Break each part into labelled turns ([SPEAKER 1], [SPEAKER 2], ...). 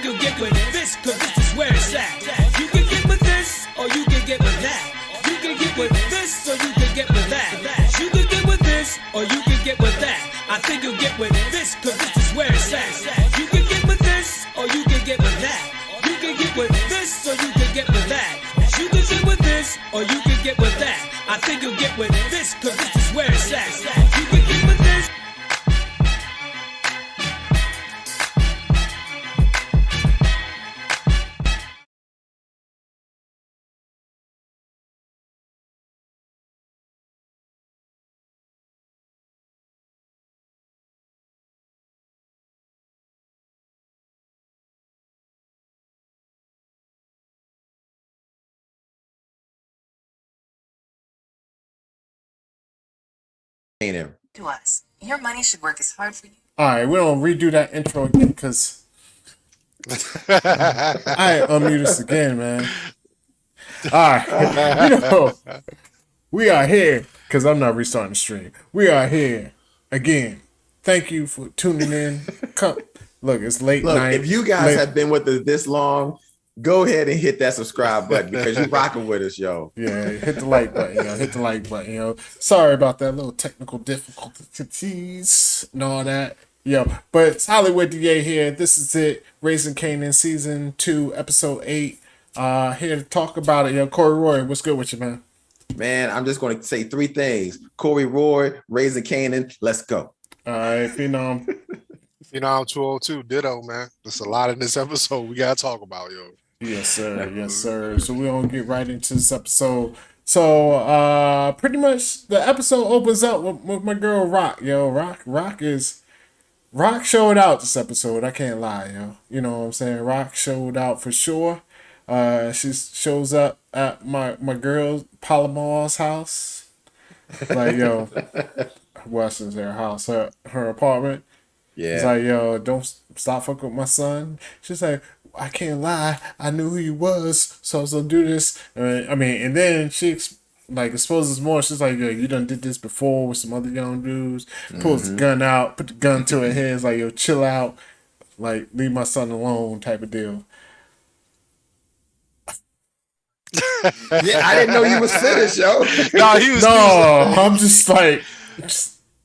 [SPEAKER 1] you'll get with this, cause this is where it's at. You can get with this, or you can get with that. You can get with this, or you can get with that. You can get with this, or you can get with that. I think you'll get with this, cause this is where it's at. You can get with this, or you can get with that. You can get with this, or you can get with that. You can get with this, or you can get with that. I think you'll get with this, cause this is where it's at. You can get with this.
[SPEAKER 2] Kanan.
[SPEAKER 3] To us. Your money should work as hard for you.
[SPEAKER 4] All right, we don't redo that intro again because I unmute us again, man. All right, we are here because I'm not restarting the stream. We are here again. Thank you for tuning in. Come, look, it's late night.
[SPEAKER 2] If you guys have been with us this long, go ahead and hit that subscribe button because you're rocking with us, yo.
[SPEAKER 4] Yeah, hit the like button, hit the like button, Sorry about that little technical difficulties and all that. But it's Hollywood DA here. This is it. Raising Kanan Season 2, Episode 8. Here to talk about it. Corey Roy, what's good with you, man?
[SPEAKER 2] Man, I'm just going to say three things. Corey Roy, Raising Kanan, let's go.
[SPEAKER 4] All right, Phenom.
[SPEAKER 5] Phenom 202, ditto, man. There's a lot in this episode we got to talk about, yo.
[SPEAKER 4] Yes, sir. Yes, sir. So we're going to get right into this episode. So pretty much the episode opens up with my girl Rock. Rock showed out this episode. I can't lie, You know what I'm saying? Rock showed out for sure. She shows up at my girl Palomar's house. Like, Weston's their house, her apartment.
[SPEAKER 2] Yeah.
[SPEAKER 4] It's like, don't stop fucking with my son. She's like, I can't lie. I knew who he was, so I was gonna do this. And then she exposes more. She's like, you done did this before with some other young dudes. Pulls the gun out, put the gun to her head. It's like, chill out. Like, leave my son alone type of deal.
[SPEAKER 2] Yeah, I didn't know you was finished, yo.
[SPEAKER 4] I'm just like...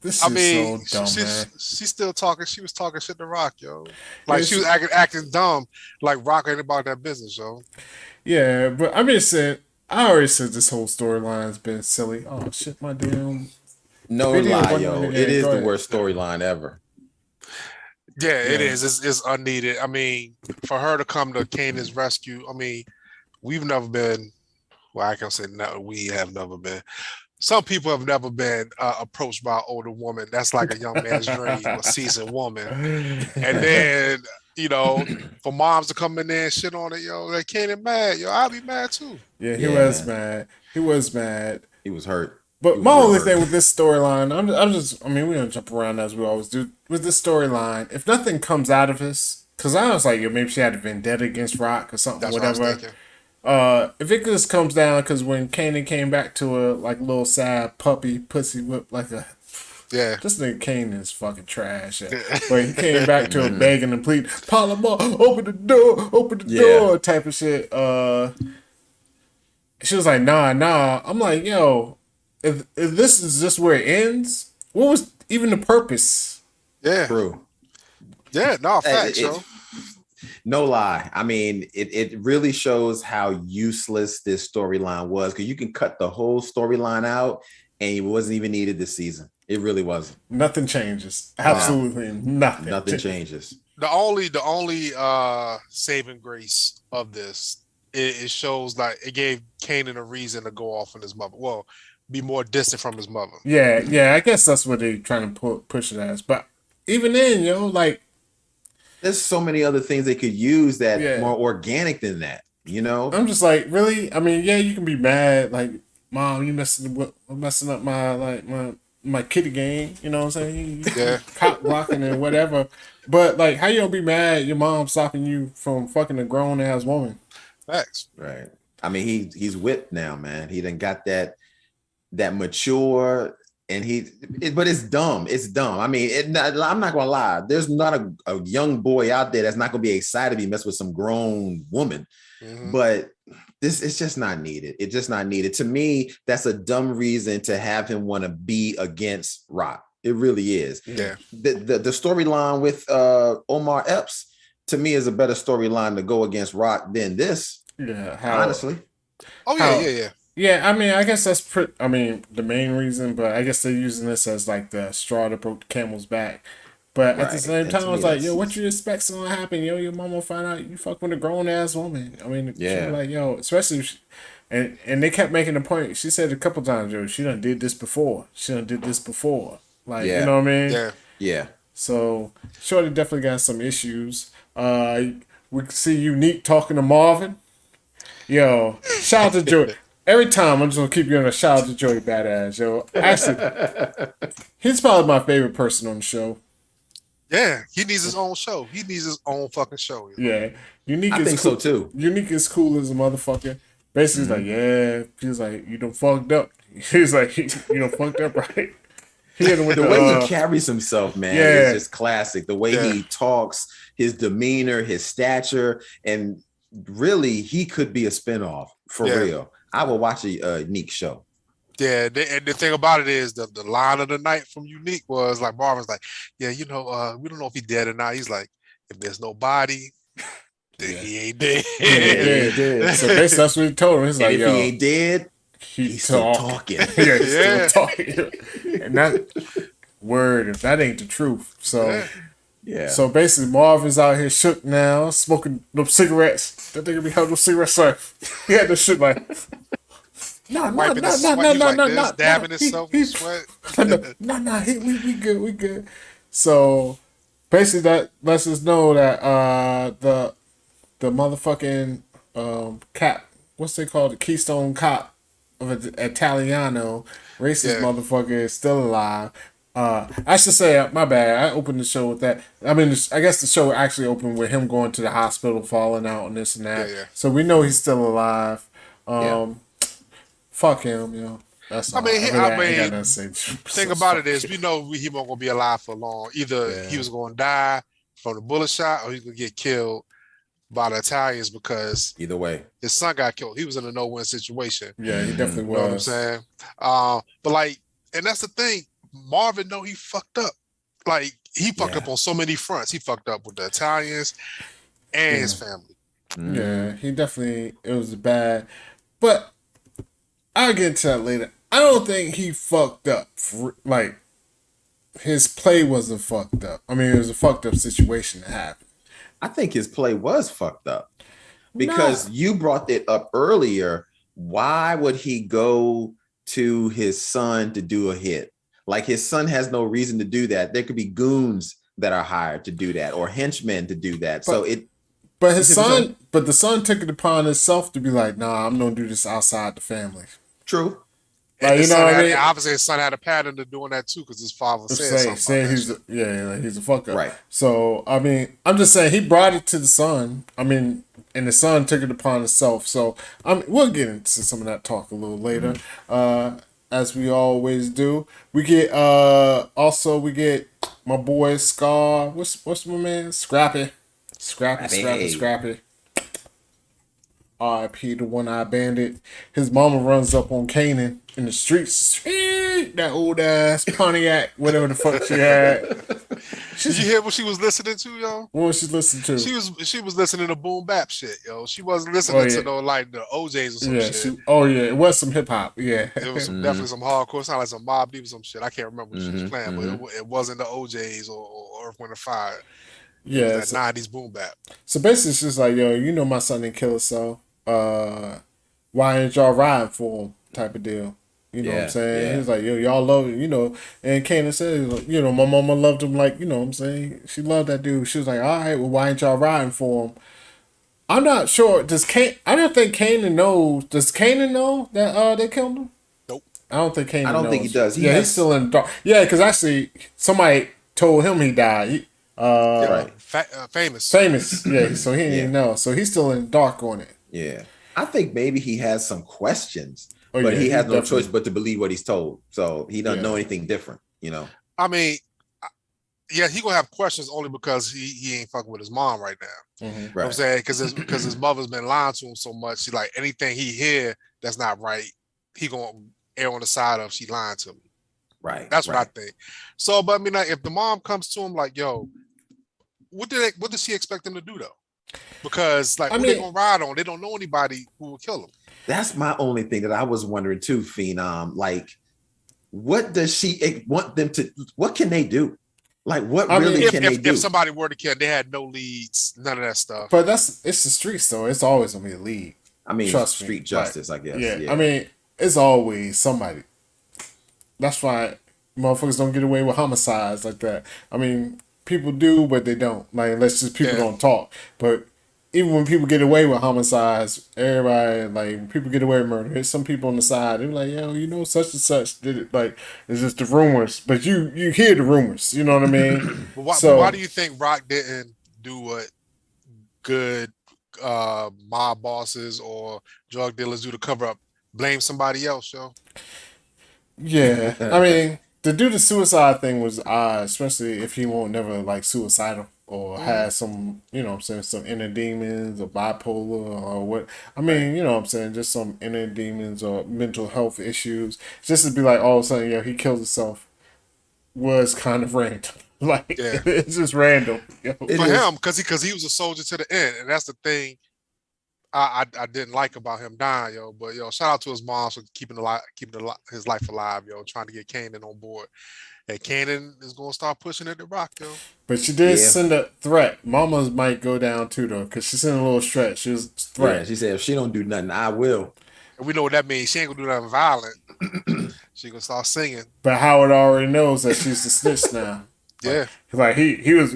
[SPEAKER 4] This is so dumb, man.
[SPEAKER 5] She's still talking. She was talking shit to Rock, yo. Like, she was acting dumb. Like, Rock ain't about that business, yo.
[SPEAKER 4] Yeah, but I already said this whole storyline's been silly. Oh, shit, my damn...
[SPEAKER 2] No lie, yo. It is the worst storyline ever.
[SPEAKER 5] Yeah, it is. It's unneeded. I mean, for her to come to Kanan's rescue, I mean, we've never been... Well, I can say no, we have never been... Some people have never been approached by an older woman. That's like a young man's dream, a seasoned woman. And then, for moms to come in there and shit on it, they Kanan mad. I'll be mad too.
[SPEAKER 4] Yeah, he was mad. He was mad.
[SPEAKER 2] He was hurt.
[SPEAKER 4] But my only thing with this storyline, we're going to jump around as we always do. With this storyline, if nothing comes out of this, because I was like, maybe she had a vendetta against Rock or something,
[SPEAKER 5] that's
[SPEAKER 4] whatever.
[SPEAKER 5] What I was thinking.
[SPEAKER 4] If it just comes down because when Kanan came back to a little sad puppy pussy whip this nigga Kanan is fucking trash. But he came back to a begging and pleading, Palomar, open the door type of shit. She was like, nah. I'm like, if this is just where it ends, what was even the purpose?
[SPEAKER 5] Yeah,
[SPEAKER 2] true.
[SPEAKER 5] Yeah, no facts, yo.
[SPEAKER 2] No lie. I mean, it really shows how useless this storyline was because you can cut the whole storyline out and it wasn't even needed this season. It really wasn't.
[SPEAKER 4] Nothing changes. Absolutely nothing.
[SPEAKER 2] Nothing changes.
[SPEAKER 5] The only saving grace of this, it shows like it gave Kanan a reason to go off on his mother. Well, be more distant from his mother.
[SPEAKER 4] Yeah. I guess that's what they're trying to push it as. But even then,
[SPEAKER 2] there's so many other things they could use that more organic than that,
[SPEAKER 4] I'm just like, really? I mean, you can be mad, like, Mom, you messing up my kitty game, you know what I'm saying? Cop blocking and whatever. But like, how you gonna be mad your mom stopping you from fucking a grown ass woman?
[SPEAKER 5] Facts.
[SPEAKER 2] Right. I mean, he's whipped now, man. He done got that mature And but it's dumb. It's dumb. I mean, I'm not gonna lie. There's not a young boy out there that's not gonna be excited to be messed with some grown woman. But it's just not needed. It's just not needed. To me, that's a dumb reason to have him want to be against Rock. It really is.
[SPEAKER 5] Yeah.
[SPEAKER 2] The storyline with Omar Epps, to me, is a better storyline to go against Rock than this.
[SPEAKER 4] Yeah.
[SPEAKER 2] Honestly.
[SPEAKER 5] Oh yeah.
[SPEAKER 4] Yeah, I mean, I guess that's the main reason, but I guess they're using this as like the straw that broke the camel's back. But at the same time, it's like, yo, what you expect's gonna happen? Yo, your mama find out you fuck with a grown ass woman. I mean, she like, yo, especially if and they kept making the point. She said a couple times, yo, she done did this before. Like, you know what I mean?
[SPEAKER 2] Yeah.
[SPEAKER 4] So Shorty definitely got some issues. We can see Unique talking to Marvin. Yo, shout out to Joey. Every time I'm just gonna keep giving a shout out to Joey Badass, yo. Actually, he's probably my favorite person on the show.
[SPEAKER 5] Yeah, he needs his own show. He needs his own fucking show.
[SPEAKER 4] Yeah, Unique.
[SPEAKER 2] I think so too.
[SPEAKER 4] Unique is cool as a motherfucker. Basically, he's like, yeah. He's like, you done fucked up. He's like, you done fucked up, right?
[SPEAKER 2] The way he carries himself, man, is just classic. The way he talks, his demeanor, his stature, and really, he could be a spinoff for real. I will watch a Unique show.
[SPEAKER 5] Yeah, and the thing about it is the line of the night from Unique was like Marvin's like, yeah, we don't know if he's dead or not. He's like, if there's no body, then he ain't dead.
[SPEAKER 4] Yeah. So basically, that's what he told him. He's like,
[SPEAKER 2] if
[SPEAKER 4] yo,
[SPEAKER 2] he ain't dead, he's still talking.
[SPEAKER 4] He's still talking. And that word, if that ain't the truth. So So basically, Marvin's out here shook now, smoking them cigarettes. That nigga be having those cigarettes like he had this shit like no,
[SPEAKER 5] dabbing himself with sweat.
[SPEAKER 4] No, we good. So basically, that lets us know that the motherfucking cap, what's they called, the Keystone Cop of Italiano, racist motherfucker is still alive. I should say, my bad. I opened the show with that. I mean, I guess the show actually opened with him going to the hospital, falling out, and this and that.
[SPEAKER 5] Yeah.
[SPEAKER 4] So we know he's still alive. Fuck him, yo. That's all. I
[SPEAKER 5] mean, thing about it is, we know he won't gonna be alive for long. Either he was gonna die from the bullet shot, or he's gonna get killed by the Italians because
[SPEAKER 2] either way,
[SPEAKER 5] his son got killed. He was in a no-win situation.
[SPEAKER 4] Yeah, he definitely was.
[SPEAKER 5] You know what I'm saying? But like, and that's the thing. Marvin know he fucked up. Like, he fucked up on so many fronts. He fucked up with the Italians and his family.
[SPEAKER 4] Yeah, he definitely, it was bad. But I'll get into that later. I don't think he fucked up. Like, his play wasn't fucked up. I mean, it was a fucked up situation that happened.
[SPEAKER 2] I think his play was fucked up. Because you brought it up earlier. Why would he go to his son to do a hit? Like, his son has no reason to do that. There could be goons that are hired to do that or henchmen to do that.
[SPEAKER 4] But the son took it upon himself to be like, nah, I'm going to do this outside the family.
[SPEAKER 2] True.
[SPEAKER 4] Like, you know what I mean?
[SPEAKER 5] Obviously, his son had a pattern of doing that too because his father said something.
[SPEAKER 4] He's a fuck up.
[SPEAKER 2] Right.
[SPEAKER 4] So, I mean, I'm just saying he brought it to the son. I mean, and the son took it upon himself. So, we'll get into some of that talk a little later. As we always do. We get my boy Scar. What's my man? Scrappy. R.I.P. the one-eyed bandit. His mama runs up on Kanan in the streets. That old ass Pontiac, whatever the fuck she had.
[SPEAKER 5] Did you hear what she was listening to, yo?
[SPEAKER 4] What was she listening to?
[SPEAKER 5] She was listening to boom bap shit, yo. She wasn't listening to no like the OJs or some shit.
[SPEAKER 4] It was some hip hop. Yeah,
[SPEAKER 5] it was definitely some hardcore. It sounded like some Mob Deep or some shit. I can't remember what she was playing, but it wasn't the OJs or Earth, Wind and Fire.
[SPEAKER 4] Yeah,
[SPEAKER 5] that 90s boom bap.
[SPEAKER 4] So basically, it's just like, yo, you know my son didn't kill herself. Why ain't y'all riding for him? Type of deal. You know what I'm saying?
[SPEAKER 2] Yeah.
[SPEAKER 4] He was like, yo, y'all love it, you know. And Kanan said, you know, my mama loved him like, you know what I'm saying? She loved that dude. She was like, all right, well, why ain't y'all riding for him? I'm not sure. I don't think Kanan knows. Does Kanan know that they killed him?
[SPEAKER 5] Nope.
[SPEAKER 4] I don't think Kanan knows.
[SPEAKER 2] I don't think he does.
[SPEAKER 4] He's still in the dark. Yeah, because actually, somebody told him he died.
[SPEAKER 2] Right.
[SPEAKER 5] Famous.
[SPEAKER 4] Yeah, so he didn't even know. So he's still in the dark on it.
[SPEAKER 2] Yeah. I think maybe he has some questions
[SPEAKER 4] Oh,
[SPEAKER 2] but
[SPEAKER 4] yeah,
[SPEAKER 2] he
[SPEAKER 4] he's
[SPEAKER 2] has no
[SPEAKER 4] definitely-
[SPEAKER 2] choice but to believe what he's told. So he doesn't know
[SPEAKER 4] Yeah.
[SPEAKER 2] anything different, you know.
[SPEAKER 5] I mean, yeah, he gonna have questions only because he ain't fucking with his mom right now.
[SPEAKER 4] Mhm.
[SPEAKER 5] You know what
[SPEAKER 2] Right.
[SPEAKER 5] I'm saying? Because his mother's been lying to him so much. She like anything he hear that's not right, he gonna err on the side of she lying to me.
[SPEAKER 2] Right.
[SPEAKER 5] That's what I
[SPEAKER 2] right.
[SPEAKER 5] think. So, but I mean, like, if the mom comes to him like, "Yo, what does she expect him to do though?" Because like,
[SPEAKER 4] I
[SPEAKER 5] who they
[SPEAKER 4] mean-
[SPEAKER 5] gonna ride on? They don't know anybody who will kill him.
[SPEAKER 2] That's my only thing that I was wondering too, Phenom. Like, what does she want them to? What can they do? Like, what
[SPEAKER 4] I mean,
[SPEAKER 2] really can they do?
[SPEAKER 5] If somebody were to kill, they had no leads, none of that stuff.
[SPEAKER 4] But it's the streets though. It's always gonna be a lead.
[SPEAKER 2] I mean,
[SPEAKER 4] Trust me.
[SPEAKER 2] street justice, I guess.
[SPEAKER 4] Yeah, I mean, it's always somebody. That's why motherfuckers don't get away with homicides like that. I mean, people do, but they don't. Like, unless just people don't talk. But even when people get away with homicides, everybody, like, when people get away with murder, there's some people on the side, they're like, yo, you know, such and such did it. Like, it's just the rumors. But you hear the rumors, you know what I mean?
[SPEAKER 5] But why,
[SPEAKER 4] So-
[SPEAKER 5] why do you think Rock didn't do what good mob bosses or drug dealers do to cover up? Blame somebody else, yo.
[SPEAKER 4] Yeah, I mean, to do the suicide thing was odd, especially if he won't never like suicidal or has some, you know what I'm saying, some inner demons or bipolar or what. I mean, you know what I'm saying, just some inner demons or mental health issues. Just to be like, all of a sudden, yeah, he kills himself was kind of random. Like,
[SPEAKER 5] Yeah.
[SPEAKER 4] it's just random. Yo.
[SPEAKER 5] For him, because he was a soldier to the end, and that's the thing I didn't like about him dying, yo. But yo, shout out to his mom for keeping his life alive, yo, trying to get Kanan on board. And Kanan is gonna start pushing at the Rock, yo.
[SPEAKER 4] But she did
[SPEAKER 2] Yeah.
[SPEAKER 4] send a threat. Mama's might go down too, though, because she sent a little stretch. She was
[SPEAKER 2] Yeah,
[SPEAKER 4] threat.
[SPEAKER 2] she said if she don't do nothing, I will.
[SPEAKER 5] And we know what that means. She ain't gonna do nothing violent. She gonna start singing.
[SPEAKER 4] But Howard already knows that she's the snitch now.
[SPEAKER 5] Yeah.
[SPEAKER 4] Like he was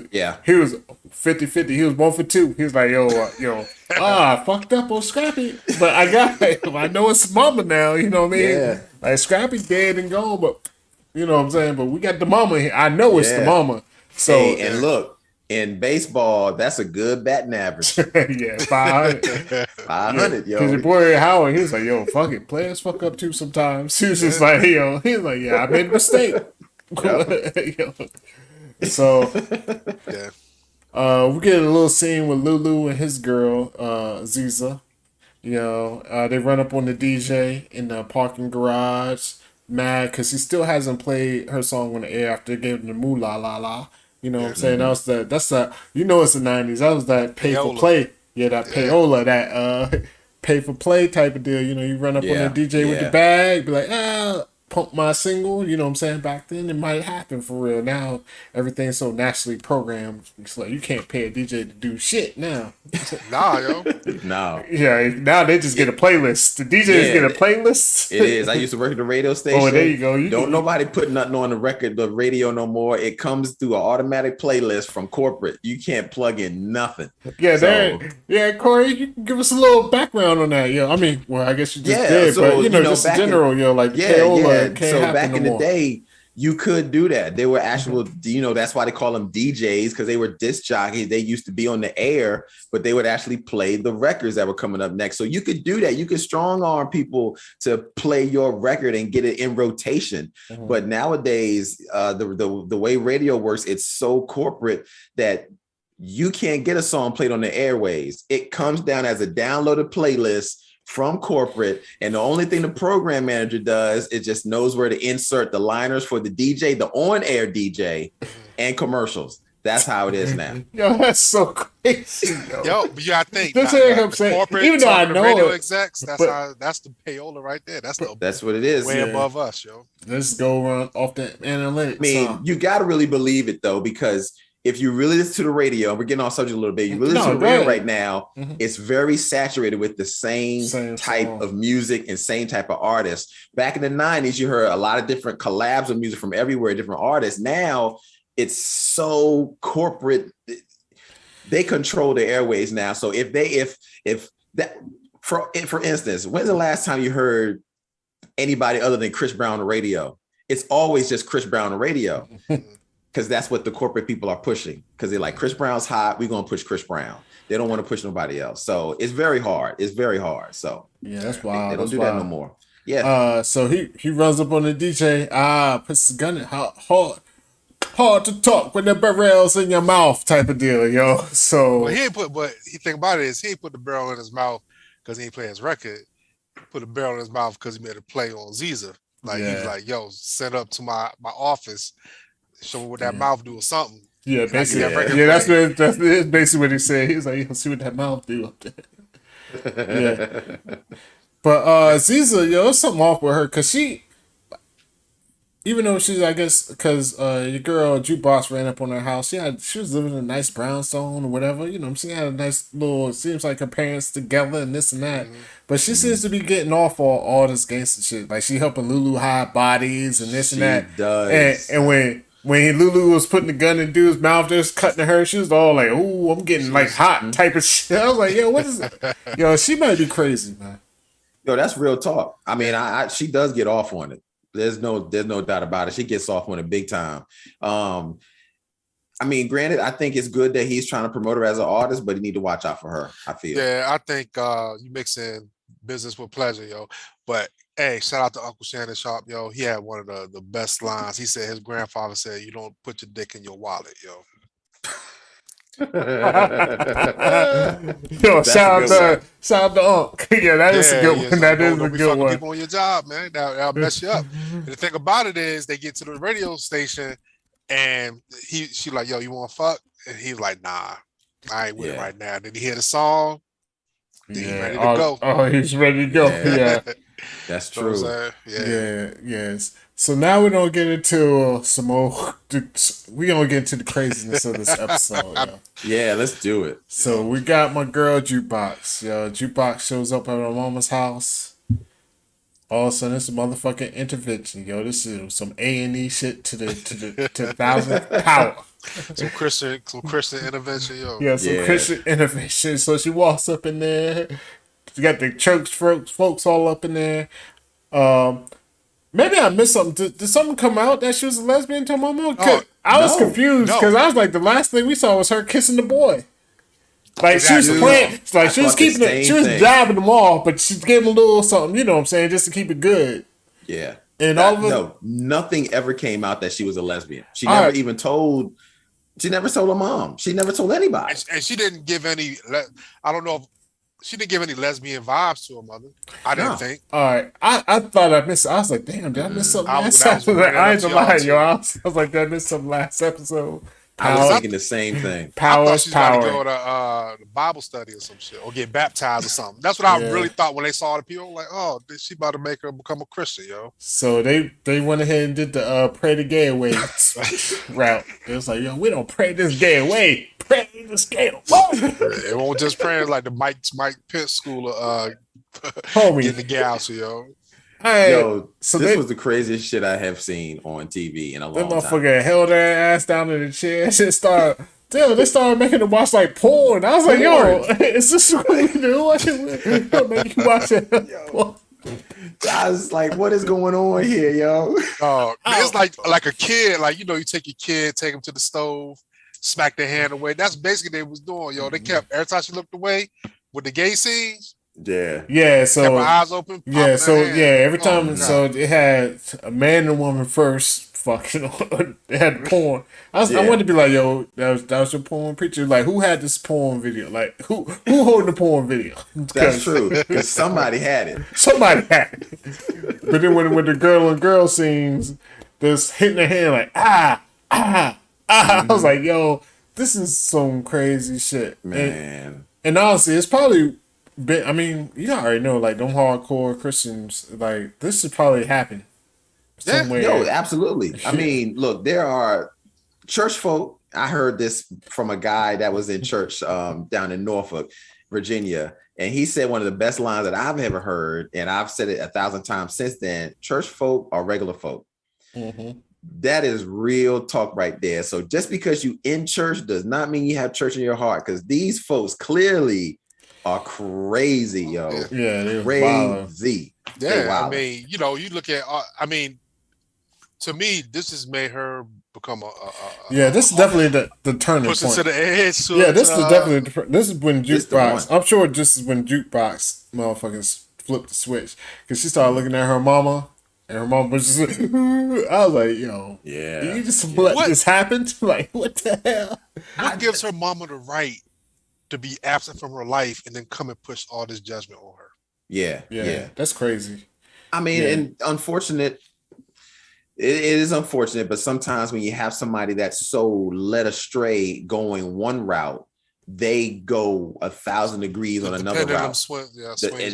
[SPEAKER 4] 50-50. He was 1 for 2. He was like, I fucked up on Scrappy, but I got it. I know it's mama now. You know what I mean?
[SPEAKER 2] Yeah.
[SPEAKER 4] Like Scrappy dead and gone, but you know what I'm saying. But we got the mama here. I know it's the
[SPEAKER 2] Yeah.
[SPEAKER 4] mama. So
[SPEAKER 2] Hey, and look, in baseball, that's a good batting average.
[SPEAKER 4] yeah, 500.
[SPEAKER 2] 500,
[SPEAKER 4] Because your
[SPEAKER 2] yo.
[SPEAKER 4] boy Howard, he was like, fuck it. Players fuck up too sometimes. He was just like, he was like, yeah, I made a mistake. Yo. So
[SPEAKER 5] Yeah.
[SPEAKER 4] we get a little scene with Lulu and his girl, Ziza. They run up on the DJ in the parking garage, mad because he still hasn't played her song on the air after they gave him the moo la la la. You know what I'm saying? That's the you know it's the 90s. That was that pay for
[SPEAKER 5] Payola.
[SPEAKER 4] play. Yeah, that payola, that pay for play type of deal. You know, you run up on the DJ with the bag, be like, pump my single. You know what I'm saying? Back then it might happen for real. Now everything's so naturally programmed. It's like you can't pay a DJ to do shit now.
[SPEAKER 5] Nah, yo.
[SPEAKER 2] No,
[SPEAKER 4] Yeah, now they just get a playlist. The DJs get a playlist.
[SPEAKER 2] it is. I used to work at the radio station.
[SPEAKER 4] Oh, there you go.
[SPEAKER 2] Don't nobody put nothing on the radio no more. It comes through an automatic playlist from corporate. You can't plug in nothing.
[SPEAKER 4] Yeah,
[SPEAKER 2] So-
[SPEAKER 4] Corey, you can give us a little background on that. I mean, well, I guess you just did,
[SPEAKER 2] so,
[SPEAKER 4] but just in
[SPEAKER 2] back in-
[SPEAKER 4] general, like payola can't
[SPEAKER 2] So
[SPEAKER 4] happen
[SPEAKER 2] back
[SPEAKER 4] no
[SPEAKER 2] in the
[SPEAKER 4] more.
[SPEAKER 2] day, you could do that. They were actual, that's why they call them DJs, because they were disc jockeys. They used to be on the air, but they would actually play the records that were coming up next. So you could do that. You could strong arm people to play your record and get it in rotation.
[SPEAKER 4] Mhm.
[SPEAKER 2] But nowadays, the way radio works, it's so corporate that you can't get a song played on the airways. It comes down as a downloaded playlist from corporate, and the only thing the program manager does is just knows where to insert the liners for the DJ, the on-air DJ, and commercials. That's how it is now.
[SPEAKER 4] Yo, that's so crazy.
[SPEAKER 5] Yo, but yeah, I think
[SPEAKER 4] That's
[SPEAKER 5] that-
[SPEAKER 4] what
[SPEAKER 5] that
[SPEAKER 4] I'm
[SPEAKER 5] the
[SPEAKER 4] saying.
[SPEAKER 5] corporate
[SPEAKER 4] Even though I
[SPEAKER 5] talking to
[SPEAKER 4] know
[SPEAKER 5] radio
[SPEAKER 4] it,
[SPEAKER 5] execs,
[SPEAKER 4] but-
[SPEAKER 5] that's the payola right there. That's the
[SPEAKER 2] That's what it is.
[SPEAKER 5] way
[SPEAKER 4] yeah.
[SPEAKER 5] above us, yo.
[SPEAKER 4] Let's go around off that analytics.
[SPEAKER 2] I mean,
[SPEAKER 4] huh?
[SPEAKER 2] you got to really believe it though, because if you really listen to the radio, and we're getting off subject a little bit, you really listen to the
[SPEAKER 4] go
[SPEAKER 2] radio
[SPEAKER 4] ahead.
[SPEAKER 2] right now,
[SPEAKER 4] Mhm.
[SPEAKER 2] it's very saturated with the same type
[SPEAKER 4] song.
[SPEAKER 2] of music and same type of artists. Back in the 90s, you heard a lot of different collabs of music from everywhere, different artists. Now it's so corporate. They control the airways now. So if that, for instance, when's the last time you heard anybody other than Chris Brown on the radio? It's always just Chris Brown on the radio. Because that's what the corporate people are pushing. Because they're like, Chris Brown's hot, we're gonna push Chris Brown. They don't want to push nobody else. So it's very hard. It's very hard. So
[SPEAKER 4] Yeah, that's
[SPEAKER 2] they
[SPEAKER 4] wild.
[SPEAKER 2] don't
[SPEAKER 4] That's
[SPEAKER 2] do that no
[SPEAKER 4] wild.
[SPEAKER 2] more. Yeah.
[SPEAKER 4] So he runs up on the DJ, puts his gun in hard to talk with the barrels in your mouth type of deal, yo. So
[SPEAKER 5] But he think about it is he ain't put the barrel in his mouth because he ain't playing his record. He put the barrel in his mouth because he made a play on Ziza. Like he was like, yo, send up to my office, show me what that mouth do or something.
[SPEAKER 4] Yeah, basically. Yeah, that's basically what he said. He's like, "You'll see what that mouth do up there." Yeah, but Ziza, yo, there's something off with her because she, even though she's, I guess, because your girl Jukebox ran up on her house, she was living in a nice brownstone or whatever. You know, she had a nice little. Seems like her parents together and this and that. But she seems to be getting off all this gangster shit. Like she helping Lulu hide bodies and this and that.
[SPEAKER 2] She does.
[SPEAKER 4] And when Lulu was putting the gun in dude's mouth, just cutting her, she was all like, "Ooh, I'm getting like hot" type of shit. I was like, "Yo, what is it?" Yo, she might be crazy, man.
[SPEAKER 2] Yo, that's real talk. I mean, she does get off on it. There's no doubt about it. She gets off on it big time. I mean, granted, I think it's good that he's trying to promote her as an artist, but you need to watch out for her, I feel.
[SPEAKER 5] Yeah, I think you mix in business with pleasure, yo. But hey, shout out to Uncle Shannon Sharp, yo. He had one of the best lines. He said his grandfather said, "You don't put your dick in your wallet, yo."
[SPEAKER 4] Yo, shout out to Unc. Yeah, that is a good one. That is a good one.
[SPEAKER 5] People on your job, man. That'll mess you up. And the thing about it is, they get to the radio station, and she like, "Yo, you want to fuck?" And he's like, "Nah, I ain't with it right now." And then he hear the song. He's ready to go. Oh,
[SPEAKER 4] he's ready to go. Yeah.
[SPEAKER 2] That's true.
[SPEAKER 4] Yes. So now we're gonna get into some more. We're gonna get into the craziness of this episode.
[SPEAKER 2] Yeah, let's do it.
[SPEAKER 4] So we got my girl Jukebox. Yo, Jukebox shows up at her mama's house. All of a sudden, it's a motherfucking intervention. Yo, this is some A&E shit to the 1000th power.
[SPEAKER 5] Some Christian intervention, yo.
[SPEAKER 4] Yeah, Christian intervention. So she walks up in there. She got the church folks all up in there. Maybe I missed something. Did something come out that she was a lesbian to Mama? I was confused because I was like, the last thing we saw was her kissing the boy. Like she was playing, like she was keeping it, she was jabbing them off, but she gave him a little something, you know what I'm saying, just to keep it good.
[SPEAKER 2] Yeah.
[SPEAKER 4] And
[SPEAKER 2] nothing ever came out that she was a lesbian. She never even told. She never told her mom. She never told anybody.
[SPEAKER 5] And she didn't give any. I don't know if she didn't give any lesbian vibes to her mother. I didn't think.
[SPEAKER 4] All right, I thought I missed. I was like, damn, did I miss something last episode? I ain't gonna lie, yo. I was like, did I miss something last episode?
[SPEAKER 2] I was thinking the same thing.
[SPEAKER 4] Power,
[SPEAKER 5] I thought she was about to go to Bible study or some shit, or get baptized or something. That's what I really thought when they saw the people. Like, oh, she about to make her become a Christian, yo.
[SPEAKER 4] So they went ahead and did the pray the gay away route. It was like, yo, we don't pray this gay away. Pray this gay away.
[SPEAKER 5] It won't just pray like the Mike Pence school of getting the gay out, yo.
[SPEAKER 2] Yo, so this was the craziest shit I have seen on TV in a long time.
[SPEAKER 4] That motherfucker held their ass down in the chair. They started making them watch like porn. I was like, yo, is this what we do? Make you watch it.
[SPEAKER 2] I was like, what is going on here, yo?
[SPEAKER 5] It's like a kid, like, you know, you take your kid, take him to the stove, smack their hand away. That's basically what they was doing, yo. They kept, every time she looked away with the gay scenes,
[SPEAKER 4] so
[SPEAKER 5] kept her eyes open.
[SPEAKER 4] Every time. So it had a man and woman first. Fucking, they had porn. I wanted to be like, yo, that was your porn picture. Like, who had this porn video? Like, who holding the porn video?
[SPEAKER 2] That's true. Because somebody had it.
[SPEAKER 4] Somebody had it. But then when the girl and girl scenes, just hitting their hand like I was like, yo, this is some crazy shit,
[SPEAKER 2] man.
[SPEAKER 4] And honestly, it's probably. I mean, you already know, like, them hardcore Christians, like, this should probably happen somewhere.
[SPEAKER 2] Yo, absolutely. I mean, look, there are church folk. I heard this from a guy that was in church down in Norfolk, Virginia, and he said one of the best lines that I've ever heard, and I've said it 1,000 times since then: church folk are regular folk.
[SPEAKER 4] Mm-hmm.
[SPEAKER 2] That is real talk right there. So just because you in church does not mean you have church in your heart, because these folks clearly are crazy, yo.
[SPEAKER 4] Yeah, they're
[SPEAKER 2] crazy.
[SPEAKER 5] Yeah, I mean, you know, you look at. I mean, to me, this has made her become
[SPEAKER 4] this is definitely the turning point.
[SPEAKER 5] To the edge.
[SPEAKER 4] This is definitely this is when Jukebox. I'm sure this is when Jukebox motherfuckers flipped the switch because she started looking at her mama. And her mom was just like, I was like, yo, you just let this happen? Like, what the hell?
[SPEAKER 5] What gives her mama the right to be absent from her life and then come and push all this judgment on her?
[SPEAKER 2] Yeah.
[SPEAKER 4] That's crazy.
[SPEAKER 2] I mean, and unfortunate. It is unfortunate, but sometimes when you have somebody that's so led astray going one route, they go 1,000 degrees on another route.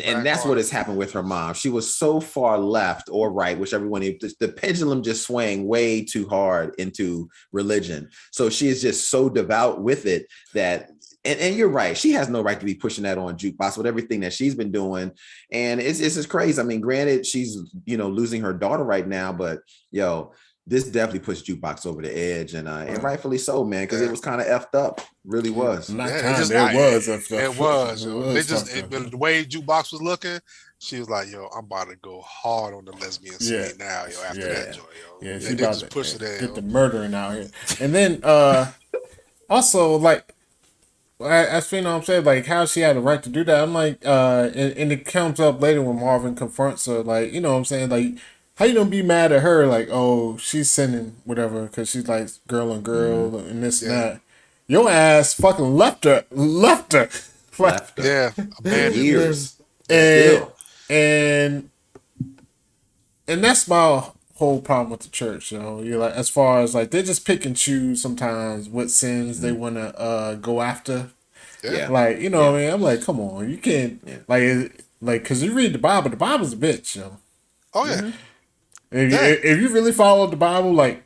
[SPEAKER 2] And that's what has happened with her mom. She was so far left or right, whichever one. The pendulum just swang way too hard into religion. So she is just so devout with it that, and you're right, she has no right to be pushing that on Jukebox with everything that she's been doing. And it's just crazy. I mean, granted, she's, losing her daughter right now, but this definitely puts Jukebox over the edge, and rightfully so, man, because it was kind of effed up. Really was.
[SPEAKER 4] It was effed up.
[SPEAKER 5] It was. The way Jukebox was looking, she was like, "Yo, I'm about to go hard on the lesbian scene now, yo." After that, yo.
[SPEAKER 4] Yeah, she about to push it in, get the murdering out here, and then also like. As you know, I'm saying, like, how she had the right to do that. I'm like, and it comes up later when Marvin confronts her, like, you know what I'm saying, like, how you gonna be mad at her, like, oh, she's sending whatever, because she's like girl and girl and this and that. Your ass fucking left her.
[SPEAKER 2] Yeah, years.
[SPEAKER 4] And that's my whole problem with the church, you're like, as far as like, they just pick and choose sometimes what sins they want to go after. Like, what I mean, I'm like, come on, you can't like because you read the Bible's a bitch,
[SPEAKER 5] Oh yeah.
[SPEAKER 4] If you really follow the Bible, like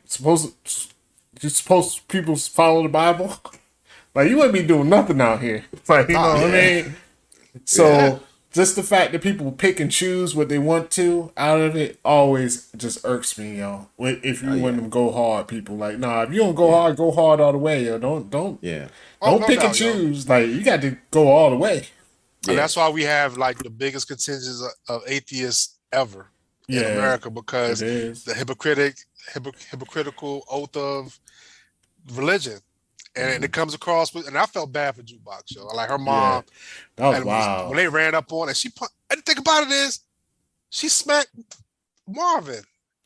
[SPEAKER 4] people follow the Bible, like, you wouldn't be doing nothing out here. Like, what I mean? So just the fact that people pick and choose what they want to out of it always just irks me, If you want them to go hard, people, like, nah, if you don't go hard all the way, Don't pick and choose. Like, you got to go all the way.
[SPEAKER 5] And that's why we have like the biggest contingents of atheists ever in America, because the hypocritical oath of religion. And it comes across with, and I felt bad for Jukebox, like her mom.
[SPEAKER 4] That was wild.
[SPEAKER 5] When they ran up on, and and the thing about it is, she smacked Marvin.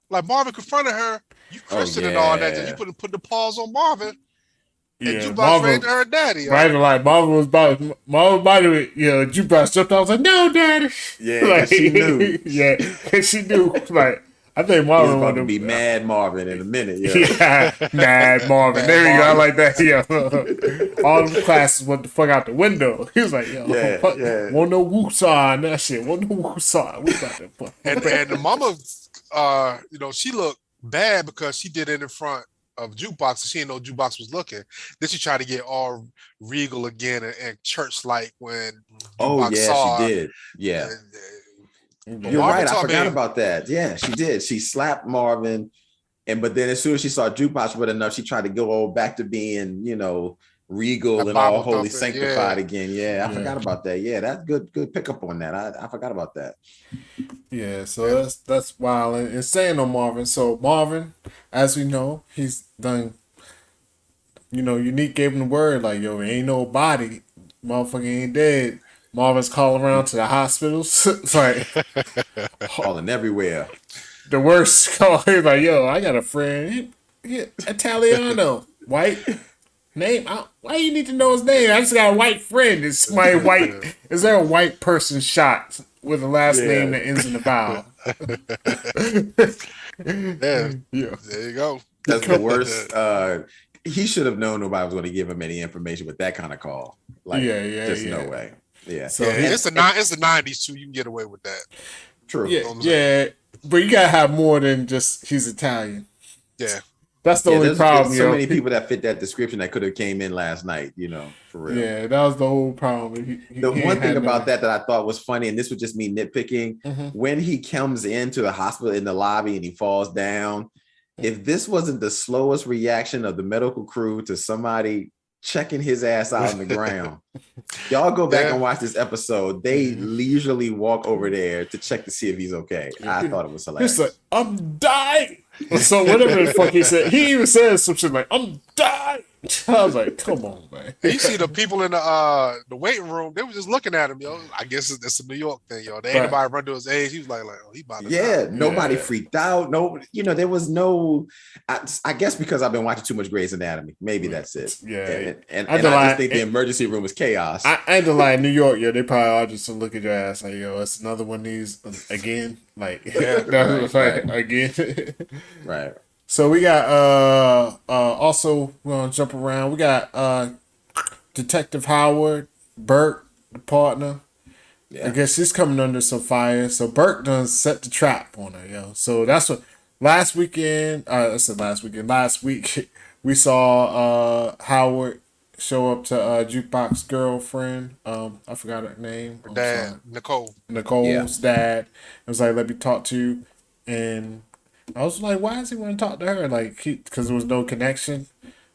[SPEAKER 5] Like, Marvin confronted her, you Christian and all that, and you put the paws on Marvin. And Jukebox ran to her daddy.
[SPEAKER 4] Right, like Marvin was about to, Jukebox jumped out. I was like, no, daddy.
[SPEAKER 2] Yeah, like, she knew.
[SPEAKER 4] Cause she knew. Like, I think Marvin
[SPEAKER 2] was about to be Mad Marvin in a minute.
[SPEAKER 4] Mad Marvin. There you go. I like that. All the classes went the fuck out the window. He was like, want no woosah and that shit. Want no woosah. We about to fuck.
[SPEAKER 5] And the mama, she looked bad because she did it in front of Jukebox, and she didn't know Jukebox was looking. Then she tried to get all regal again and church-like when Jukebox saw
[SPEAKER 2] she did. Yeah. You're right. I forgot about that. Yeah, she did. She slapped Marvin, but then as soon as she saw Jukebox with enough, she tried to go back to being, regal and all holy sanctified again. Yeah, I forgot about that. Yeah, that's good pickup on that. I forgot about that.
[SPEAKER 4] Yeah, so that's wild. And saying on Marvin, so Marvin, as we know, he's done, Unique gave him the word, like, yo, ain't no body, motherfucker ain't dead. Marvin's calling around to the hospitals. It's like
[SPEAKER 2] calling everywhere.
[SPEAKER 4] The worst call. He's like, yo, I got a friend. He Italiano. White. Name? Why you need to know his name? I just got a white friend. Is somebody white? Is there a white person shot with a last name that ends in a vowel?
[SPEAKER 5] There you go.
[SPEAKER 2] That's the worst. He should have known nobody was going to give him any information with that kind of call. Like, just no way. Yeah.
[SPEAKER 5] So it's the 90s too. You can get away with that.
[SPEAKER 2] True.
[SPEAKER 4] Yeah. But you gotta have more than just he's Italian.
[SPEAKER 5] Yeah.
[SPEAKER 4] That's the only problem.
[SPEAKER 2] There's so many people that fit that description that could have came in last night, for real.
[SPEAKER 4] Yeah, that was the whole problem.
[SPEAKER 2] The one thing about that I thought was funny, and this would just me nitpicking, when he comes into the hospital in the lobby and he falls down, if this wasn't the slowest reaction of the medical crew to somebody checking his ass out on the ground. Y'all go back and watch this episode. They leisurely walk over there to check to see if he's okay. I thought it was hilarious.
[SPEAKER 4] He's like, I'm dying. So whatever the fuck he said, he even says some shit like, I'm dying. I was like, come on, man.
[SPEAKER 5] And you see the people in the waiting room, they were just looking at him, yo. I guess it's a New York thing, yo. They ain't nobody run to his age. He was like, oh, he about to die.
[SPEAKER 2] Nobody freaked out. No, there was no. I guess because I've been watching too much Grey's Anatomy. Maybe that's it.
[SPEAKER 4] Yeah,
[SPEAKER 2] and I just think the emergency room was chaos.
[SPEAKER 4] I ain't to lie, in New York, yo, they probably all just look at your ass like, yo, it's another one of these again. Like, again.
[SPEAKER 2] Right.
[SPEAKER 4] So we got also we're gonna jump around. We got Detective Howard, Burke, the partner. Yeah. I guess she's coming under some fire. So Burke done set the trap on her, yo. So that's what last week we saw Howard show up to Jukebox girlfriend. I forgot her name.
[SPEAKER 5] Her dad,
[SPEAKER 4] Nicole's dad. It was like, let me talk to you. And I was like, why does he want to talk to her? Like, because there was no connection.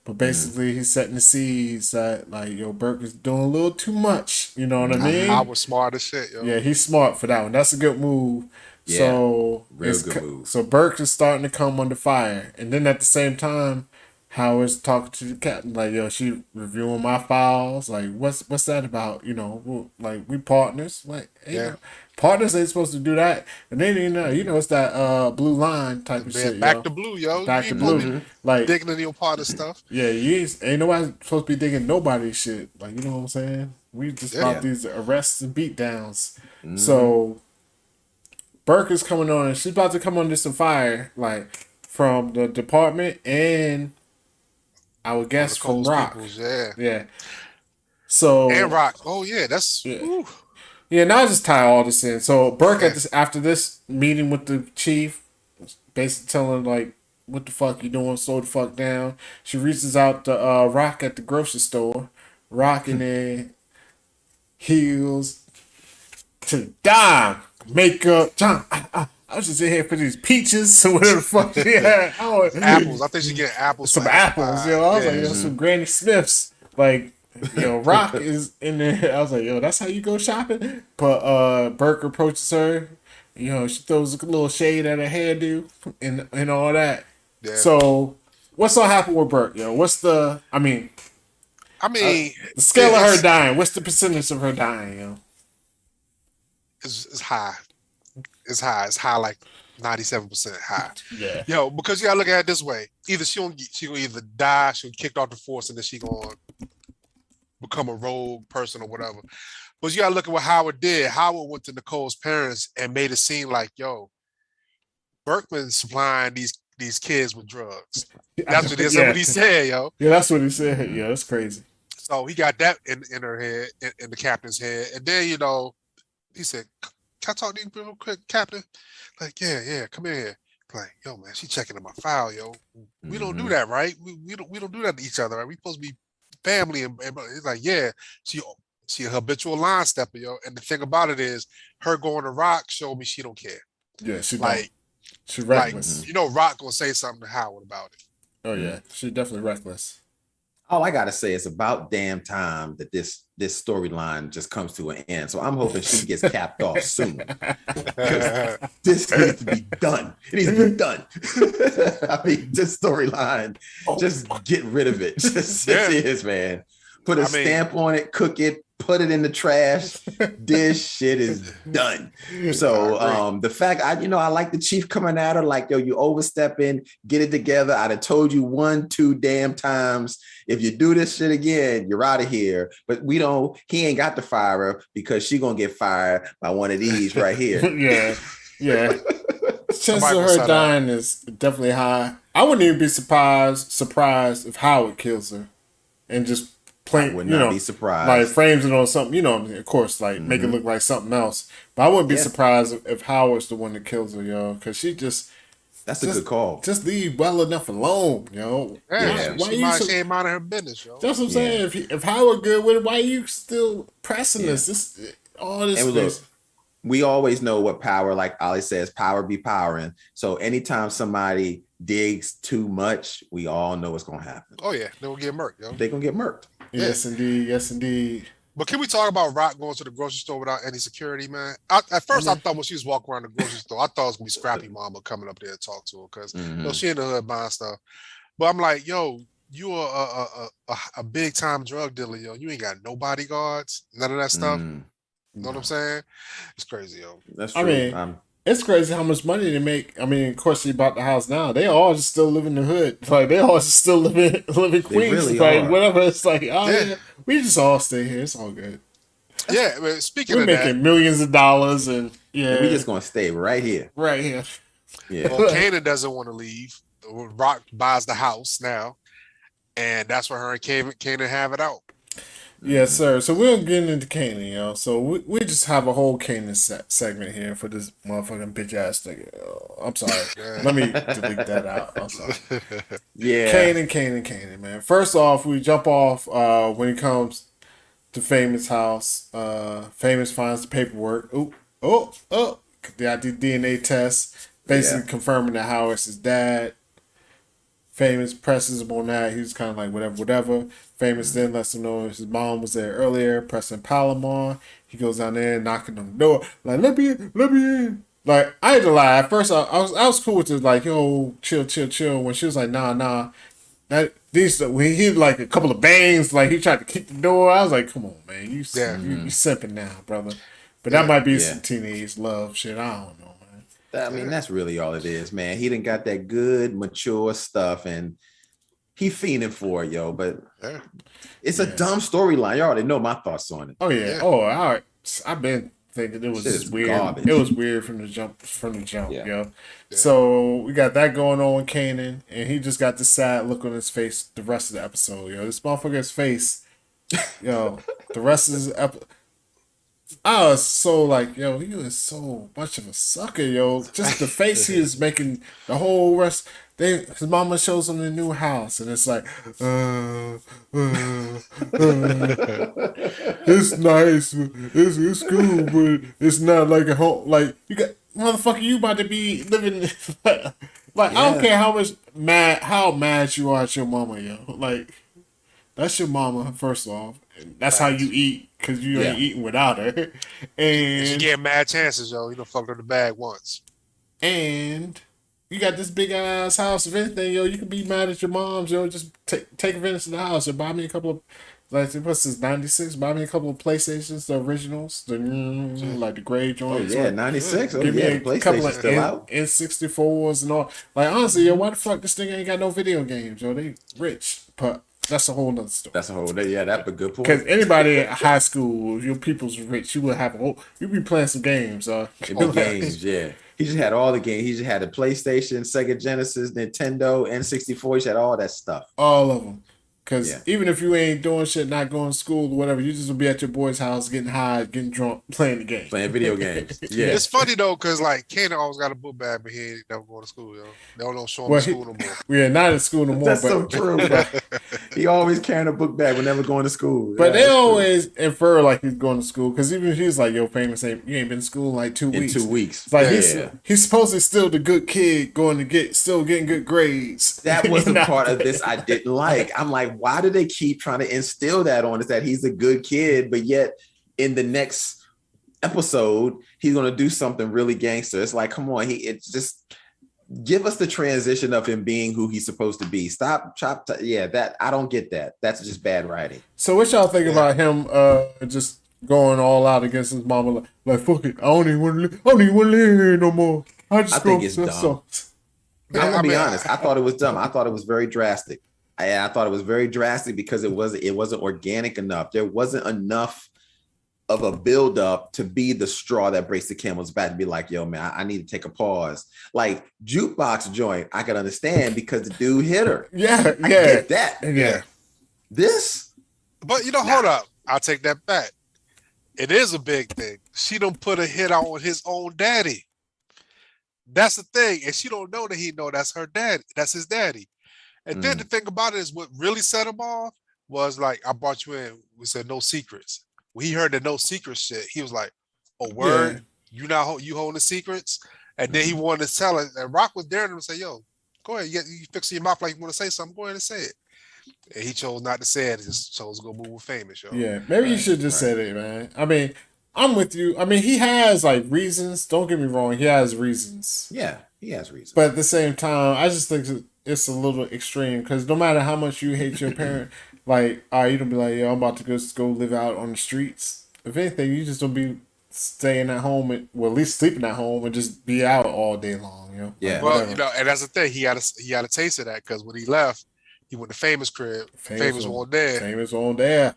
[SPEAKER 4] But basically, he's setting the seeds that, like, yo, Burke is doing a little too much. You know what I mean?
[SPEAKER 5] I was smart as shit, yo.
[SPEAKER 4] Yeah, he's smart for that one. That's a good move.
[SPEAKER 2] Yeah,
[SPEAKER 4] so
[SPEAKER 2] real good move.
[SPEAKER 4] So Burke is starting to come under fire. And then at the same time, Howard's talking to the captain, like, yo, she reviewing my files. Like, what's that about? You know, like, we partners. Like, partners ain't supposed to do that. And then, it's that blue line type of shit.
[SPEAKER 5] Back to blue, yo.
[SPEAKER 4] Back to blue. Like,
[SPEAKER 5] digging in your part of stuff.
[SPEAKER 4] Yeah, ain't nobody supposed to be digging nobody's shit. Like, you know what I'm saying? We just about these arrests and beatdowns. Mm-hmm. So, Burke is coming on, and she's about to come under some fire, like, from the department and I would guess from Rock. Yeah. So
[SPEAKER 5] and Rock. Oh yeah, that's
[SPEAKER 4] now I just tie all this in. So Burke after this meeting with the chief, basically telling like, what the fuck you doing? Slow the fuck down. She reaches out to Rock at the grocery store. Rock in there, heels to the dime, makeup. I was just in here for these peaches or whatever the fuck she had.
[SPEAKER 5] Apples. I think she get apples.
[SPEAKER 4] Some apples, yo. I was like, some Granny Smiths. Like, Rock is in there. I was like, yo, that's how you go shopping? But Burke approaches her. She throws a little shade at her hairdo and all that. Yeah. So, what's gonna happen with Burke, yo? What's the? The scale of her dying. What's the percentage of her dying, yo?
[SPEAKER 5] It's high. It's high. It's high, like 97% high.
[SPEAKER 4] Yeah.
[SPEAKER 5] Yo, because you gotta look at it this way. Either she gonna either die, she'll get kicked off the force, and then she gonna become a rogue person or whatever. But you gotta look at what Howard did. Howard went to Nicole's parents and made it seem like, yo, Berkman's supplying these kids with drugs. That's what what he said, yo.
[SPEAKER 4] Yeah, that's what he said. Yeah, that's crazy.
[SPEAKER 5] So he got that in her head, in the captain's head, and then he said, "Can I talk to you real quick, Captain?" Like, yeah, come here. Like, yo, man, she checking in my file, yo. We don't do that, right? We don't do that to each other, right? We supposed to be family, and it's like, yeah, she a habitual line stepper, yo. And the thing about it is, her going to Rock showed me she don't care.
[SPEAKER 4] Yeah, she
[SPEAKER 5] like,
[SPEAKER 4] she's reckless.
[SPEAKER 5] Rock gonna say something to Howard about it.
[SPEAKER 4] Oh yeah, she's definitely reckless.
[SPEAKER 2] All I gotta say is about damn time that this storyline just comes to an end. So I'm hoping she gets capped off soon. This needs to be done. It needs to be done. This storyline, just get rid of it. Just it is, man. Put a stamp on it, cook it, put it in the trash. This shit is done. So the fact I like the chief coming at her like, yo, you overstepping, get it together. I'd have told you 1-2 damn times. If you do this shit again, you're out of here. But he ain't got to fire her because she gonna get fired by one of these right here.
[SPEAKER 4] Yeah. Chance of her dying is definitely high. I wouldn't even be surprised if Howard kills her and just
[SPEAKER 2] would not be surprised.
[SPEAKER 4] Like frames it on something, of course, like make it look like something else. But I wouldn't be surprised if Howard's the one that kills her, yo, because she just.
[SPEAKER 2] That's a good call.
[SPEAKER 4] Just leave well enough alone, yo.
[SPEAKER 5] Yeah, she ain't minding her business, yo.
[SPEAKER 4] That's what I'm saying. If Howard good with it, why are you still pressing this? All this.
[SPEAKER 2] And look, we always know what power, like Ali says, power be powering. So anytime somebody digs too much, we all know what's gonna happen.
[SPEAKER 5] Oh yeah, they will get murked, yo.
[SPEAKER 2] They gonna get murked.
[SPEAKER 4] Yes, indeed. Yes, indeed.
[SPEAKER 5] But can we talk about Rock going to the grocery store without any security, man? At first, I thought when she was walking around the grocery store, I thought it was going to be Scrappy Mama coming up there to talk to her because she in the hood buying stuff. But I'm like, yo, you are a big time drug dealer, yo. You ain't got no bodyguards, none of that stuff.
[SPEAKER 2] Mm,
[SPEAKER 5] Know what I'm
[SPEAKER 2] no,
[SPEAKER 5] saying? It's crazy, yo.
[SPEAKER 2] that's
[SPEAKER 4] I
[SPEAKER 2] true.
[SPEAKER 4] mean, it's crazy how much money they make. I mean, of course, they bought the house now. They all just still live in the hood. Like they all just still live in
[SPEAKER 2] They
[SPEAKER 4] Queens.
[SPEAKER 2] really
[SPEAKER 4] Like
[SPEAKER 2] are.
[SPEAKER 4] whatever. It's like, oh
[SPEAKER 5] Yeah.
[SPEAKER 4] yeah, we just all stay here. It's all good.
[SPEAKER 5] Yeah, but speaking
[SPEAKER 4] We're
[SPEAKER 5] of that,
[SPEAKER 4] making millions of dollars, and
[SPEAKER 2] And we
[SPEAKER 4] yeah,
[SPEAKER 2] just gonna stay right here.
[SPEAKER 4] right here.
[SPEAKER 2] Yeah.
[SPEAKER 5] well, Kanan doesn't want to leave. Rock buys the house now, and that's where her and Kanan have it out.
[SPEAKER 4] Yes, sir. So we're getting into Kanan, yo. So we just have a whole Kanan segment here for this motherfucking bitch ass nigga. I'm sorry.
[SPEAKER 5] Yeah.
[SPEAKER 4] Let me delete that out. I'm sorry.
[SPEAKER 2] Yeah.
[SPEAKER 4] Kanan, man. First off, we jump off when it comes to Famous house. Famous finds the paperwork. They got the DNA test, basically confirming that Howard's his dad. Famous presses him on that. He was kind of like, whatever. Famous then lets him know his mom was there earlier, pressing Palomar. He goes down there, knocking on the door, like, let me in. Like, I had to lie. At first, I was cool with it, like, yo, chill. When she was like, nah. When he had like a couple of bangs, like he tried to kick the door. I was like, come on, man, you simping now, brother. But that might be some teenage love shit. I don't know, man.
[SPEAKER 2] I mean, that's really all it is, man. He done got that good, mature stuff, and he fiending for it, yo. But it's a dumb storyline. You already know my thoughts on it.
[SPEAKER 4] Oh yeah. Oh, all right. I've been thinking it was
[SPEAKER 2] Shit
[SPEAKER 4] just
[SPEAKER 2] is
[SPEAKER 4] weird.
[SPEAKER 2] garbage.
[SPEAKER 4] It was weird from the jump,
[SPEAKER 2] Yeah.
[SPEAKER 4] yo. So we got that going on with Kanan, and he just got this sad look on his face the rest of the episode, yo. This motherfucker's face, yo. The rest of his episode. I was so like, yo, he was so much of a sucker, yo. Just the face he was making the whole rest. His mama shows him the new house, and it's like, it's nice, it's cool, but it's not like a home. Like you got motherfucker, you about to be living. Like I don't care how mad you are at your mama, yo. Like that's your mama, first off. That's how you eat, because you ain't eating without her. And
[SPEAKER 5] you get mad chances, yo. You done fucked up the bag once.
[SPEAKER 4] And you got this big ass house. If anything, yo, you can be mad at your moms, yo. Just take advantage of the house. Or buy me a couple of, like, what's this, 96? Buy me a couple of PlayStations, the originals, like the gray joints.
[SPEAKER 2] Oh, yeah, 96. Oh,
[SPEAKER 4] give me
[SPEAKER 2] yeah,
[SPEAKER 4] a
[SPEAKER 2] the
[SPEAKER 4] couple
[SPEAKER 2] PlayStation's
[SPEAKER 4] of
[SPEAKER 2] still out.
[SPEAKER 4] N64s and all. Like, honestly, yo, why the fuck this thing ain't got no video games, yo? They rich. But that's a whole nother story.
[SPEAKER 2] That's a good point.
[SPEAKER 4] Because anybody at high school, your people's rich, you would have you'd be playing some games.
[SPEAKER 2] It'd be games, yeah. He just had all the games. He just had the PlayStation, Sega Genesis, Nintendo, N64. He just had all that stuff.
[SPEAKER 4] All of them. Because even if you ain't doing shit, not going to school or whatever, you just will be at your boy's house getting high, getting drunk, playing the game.
[SPEAKER 2] Playing video games. Yeah.
[SPEAKER 5] It's funny, though, because, like, Kanan always got a book bag, but he ain't never going to school, yo. They don't show him in school no more.
[SPEAKER 4] Yeah, not in school no more.
[SPEAKER 2] That's so true. He always carrying a book bag whenever going to school.
[SPEAKER 4] But they always infer like he's going to school, because even if he's like, yo, Famous, you ain't been to school in like 2 weeks.
[SPEAKER 2] In 2 weeks.
[SPEAKER 4] It's like he's supposedly still the good kid still getting good grades.
[SPEAKER 2] That was the part of this I didn't like. I'm like, why do they keep trying to instill that on us, that he's a good kid, but yet in the next episode he's going to do something really gangster? It's like, come on, it's just give us the transition of him being who he's supposed to be. That I don't get that. That's just bad writing.
[SPEAKER 4] So what y'all think about him just going all out against his mama, like fuck it, I don't even want to live here no more. I
[SPEAKER 2] think it's dumb. I'm gonna be honest. I thought it was dumb. I thought it was very drastic. I thought it was very drastic because it wasn't organic enough. There wasn't enough of a build up to be the straw that breaks the camel's back, to be like, yo, man, I need to take a pause. Like jukebox joint, I could understand because the dude hit her.
[SPEAKER 4] Yeah,
[SPEAKER 2] I get that.
[SPEAKER 4] Yeah.
[SPEAKER 2] This,
[SPEAKER 5] but hold up. I'll take that back. It is a big thing. She done put a hit out on his own daddy. That's the thing, and she don't know that he know that's her dad. That's his daddy. And then the thing about it is, what really set him off was like, I brought you in. We said no secrets. When he heard the no secrets shit, he was like, "Oh, word, you holding the secrets?" And then he wanted to tell it. And Rock was daring him to say, "Yo, go ahead. You fixing your mouth like you want to say something. Go ahead and say it." And he chose not to say it. He just chose to go move with Famous, yo.
[SPEAKER 4] Yeah, maybe you should just said it, man. I mean, I'm with you. I mean, he has like reasons. Don't get me wrong. He has reasons.
[SPEAKER 2] Yeah, he has reasons.
[SPEAKER 4] But at the same time, I just think it's a little extreme because no matter how much you hate your parent, like, you don't be like, yo, I'm about to go live out on the streets. If anything, you just don't be staying at home and well, at least sleeping at home and just be out all day long. You know, like
[SPEAKER 2] Yeah.
[SPEAKER 5] Well,
[SPEAKER 4] whatever.
[SPEAKER 5] and that's the thing. He had a taste of that because when he left, he went to Famous crib. Famous one there.
[SPEAKER 4] Famous on there.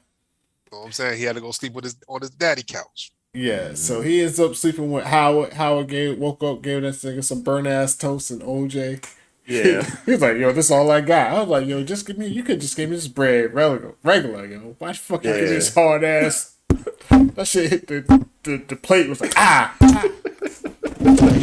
[SPEAKER 5] You know what I'm saying? He had to go sleep with his on his daddy couch.
[SPEAKER 4] Yeah, so he ends up sleeping with Howard. Howard woke up, gave that nigga some burnt ass toast and OJ.
[SPEAKER 2] Yeah.
[SPEAKER 4] He's like, yo, this is all I got. I was like, yo, you could just give me this bread, regular, yo. Why the fuck you give me this hard ass? That shit hit the plate was like,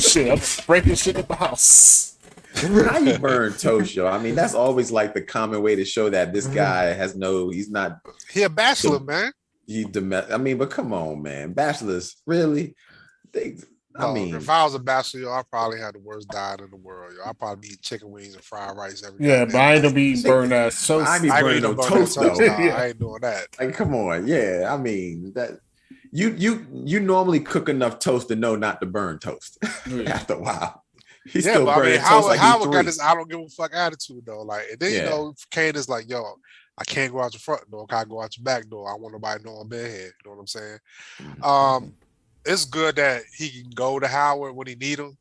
[SPEAKER 4] shit, I'm breaking shit at the house.
[SPEAKER 2] How you burn toast, yo? I mean, that's always like the common way to show that this guy he's not.
[SPEAKER 5] He a bachelor, man.
[SPEAKER 2] I mean, but come on, man. Bachelors, really?
[SPEAKER 5] If I was a bachelor, yo, I probably had the worst diet in the world. Yo, I'd probably be eating chicken wings and fried rice every
[SPEAKER 4] Yeah,
[SPEAKER 5] day.
[SPEAKER 4] but I ain't gonna be eating burnt ass toast.
[SPEAKER 2] I ain't burning no toast though.
[SPEAKER 5] I ain't doing that.
[SPEAKER 2] Like, come on, yeah. I mean that you normally cook enough toast to know not to burn toast after a while. He's still burning toast like
[SPEAKER 5] Howard got this I don't give a fuck attitude though. Like, and then
[SPEAKER 2] Yeah.
[SPEAKER 5] you know, Kane is like, yo, I can't go out your front door. I go out your back door. I want nobody to know I'm in here. You know what I'm saying? It's good that he can go to Howard when he need him.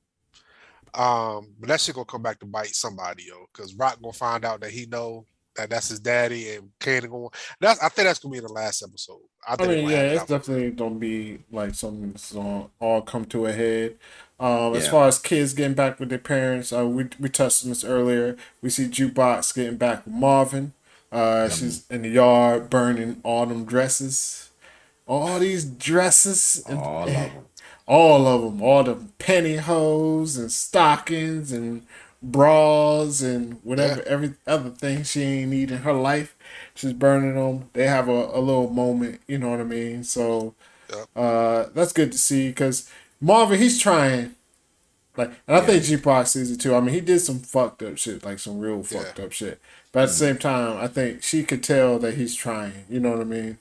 [SPEAKER 5] But that shit gonna come back to bite somebody, yo. Because Rock gonna find out that he know that that's his daddy, and Kanan going. I think that's gonna be in the last episode.
[SPEAKER 4] I mean, yeah, it's definitely gonna be like something that's gonna all come to a head. As far as kids getting back with their parents, we touched on this earlier. We see Jukebox getting back with Marvin. She's in the yard burning all them dresses. All these dresses. All of them. All the pantyhose and stockings and bras and whatever, every other thing she ain't need in her life. She's burning them. They have a little moment, you know what I mean? So that's good to see because Marvin, he's trying. Like, and I think G-Proc sees it too. I mean, he did some fucked up shit, like some real fucked up shit. But at the same time, I think she could tell that he's trying. You know what I mean?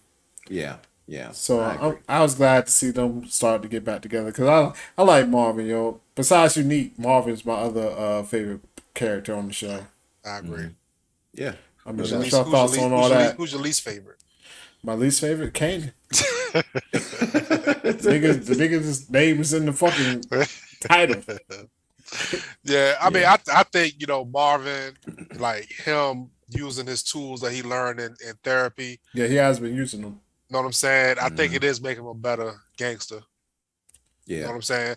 [SPEAKER 2] Yeah. Yeah.
[SPEAKER 4] So I was glad to see them start to get back together because I like Marvin, yo. Besides Unique, Marvin's my other favorite character on the show.
[SPEAKER 5] I agree.
[SPEAKER 2] Yeah.
[SPEAKER 4] I mean, what's your thoughts on all that?
[SPEAKER 5] Who's your least favorite?
[SPEAKER 4] My least favorite, Kanan. The biggest name is in the fucking title.
[SPEAKER 5] Yeah, I mean, I think, you know, Marvin, like him using his tools that he learned in therapy.
[SPEAKER 4] Yeah, he has been using them.
[SPEAKER 5] Know what I'm saying? I think it is making him a better gangster.
[SPEAKER 2] Yeah.
[SPEAKER 5] You know what I'm saying?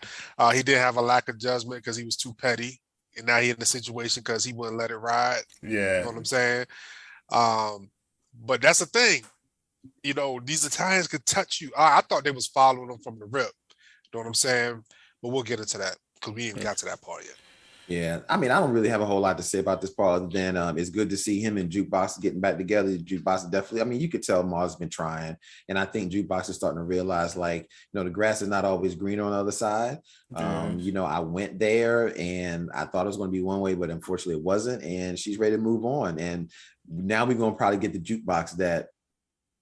[SPEAKER 5] He did have a lack of judgment because he was too petty. And now he in the situation because he wouldn't let it ride.
[SPEAKER 4] Yeah.
[SPEAKER 5] You know what I'm saying? But that's the thing. You know, these Italians could touch you. I thought they was following him from the rip. You know what I'm saying? But we'll get into that because we ain't got to that part yet.
[SPEAKER 2] Yeah, I mean, I don't really have a whole lot to say about this part other than it's good to see him and Jukebox getting back together. Jukebox definitely, I mean, you could tell Mars been trying, and I think Jukebox is starting to realize, like, you know, the grass is not always green on the other side. You know, I went there and I thought it was going to be one way, but unfortunately it wasn't, and she's ready to move on. And now we're going to probably get the Jukebox that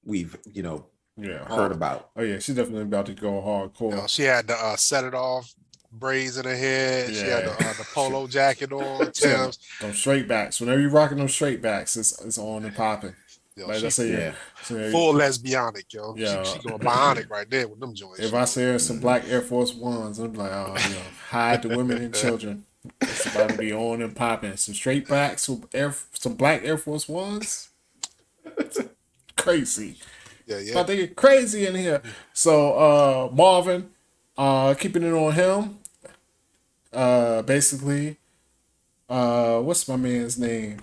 [SPEAKER 2] we've, you know, heard about.
[SPEAKER 4] Oh yeah, she's definitely about to go hardcore.
[SPEAKER 5] You know, she had to set it off. Braids in her head. Yeah. She had the polo jacket on. Tim's.
[SPEAKER 4] Them straight backs. Whenever you're rocking them straight backs, it's on and popping.
[SPEAKER 5] Yo,
[SPEAKER 4] like I say,
[SPEAKER 5] full lesbianic, yo.
[SPEAKER 4] Yeah.
[SPEAKER 5] She going bionic right there with them joints.
[SPEAKER 4] If I see her some black Air Force Ones, I'm like, oh, you know, hide the women and children. It's about to be on and popping. Some straight backs, some black Air Force Ones. Crazy.
[SPEAKER 5] Yeah.
[SPEAKER 4] About to get crazy in here. So Marvin, keeping it on him. Basically, what's my man's name?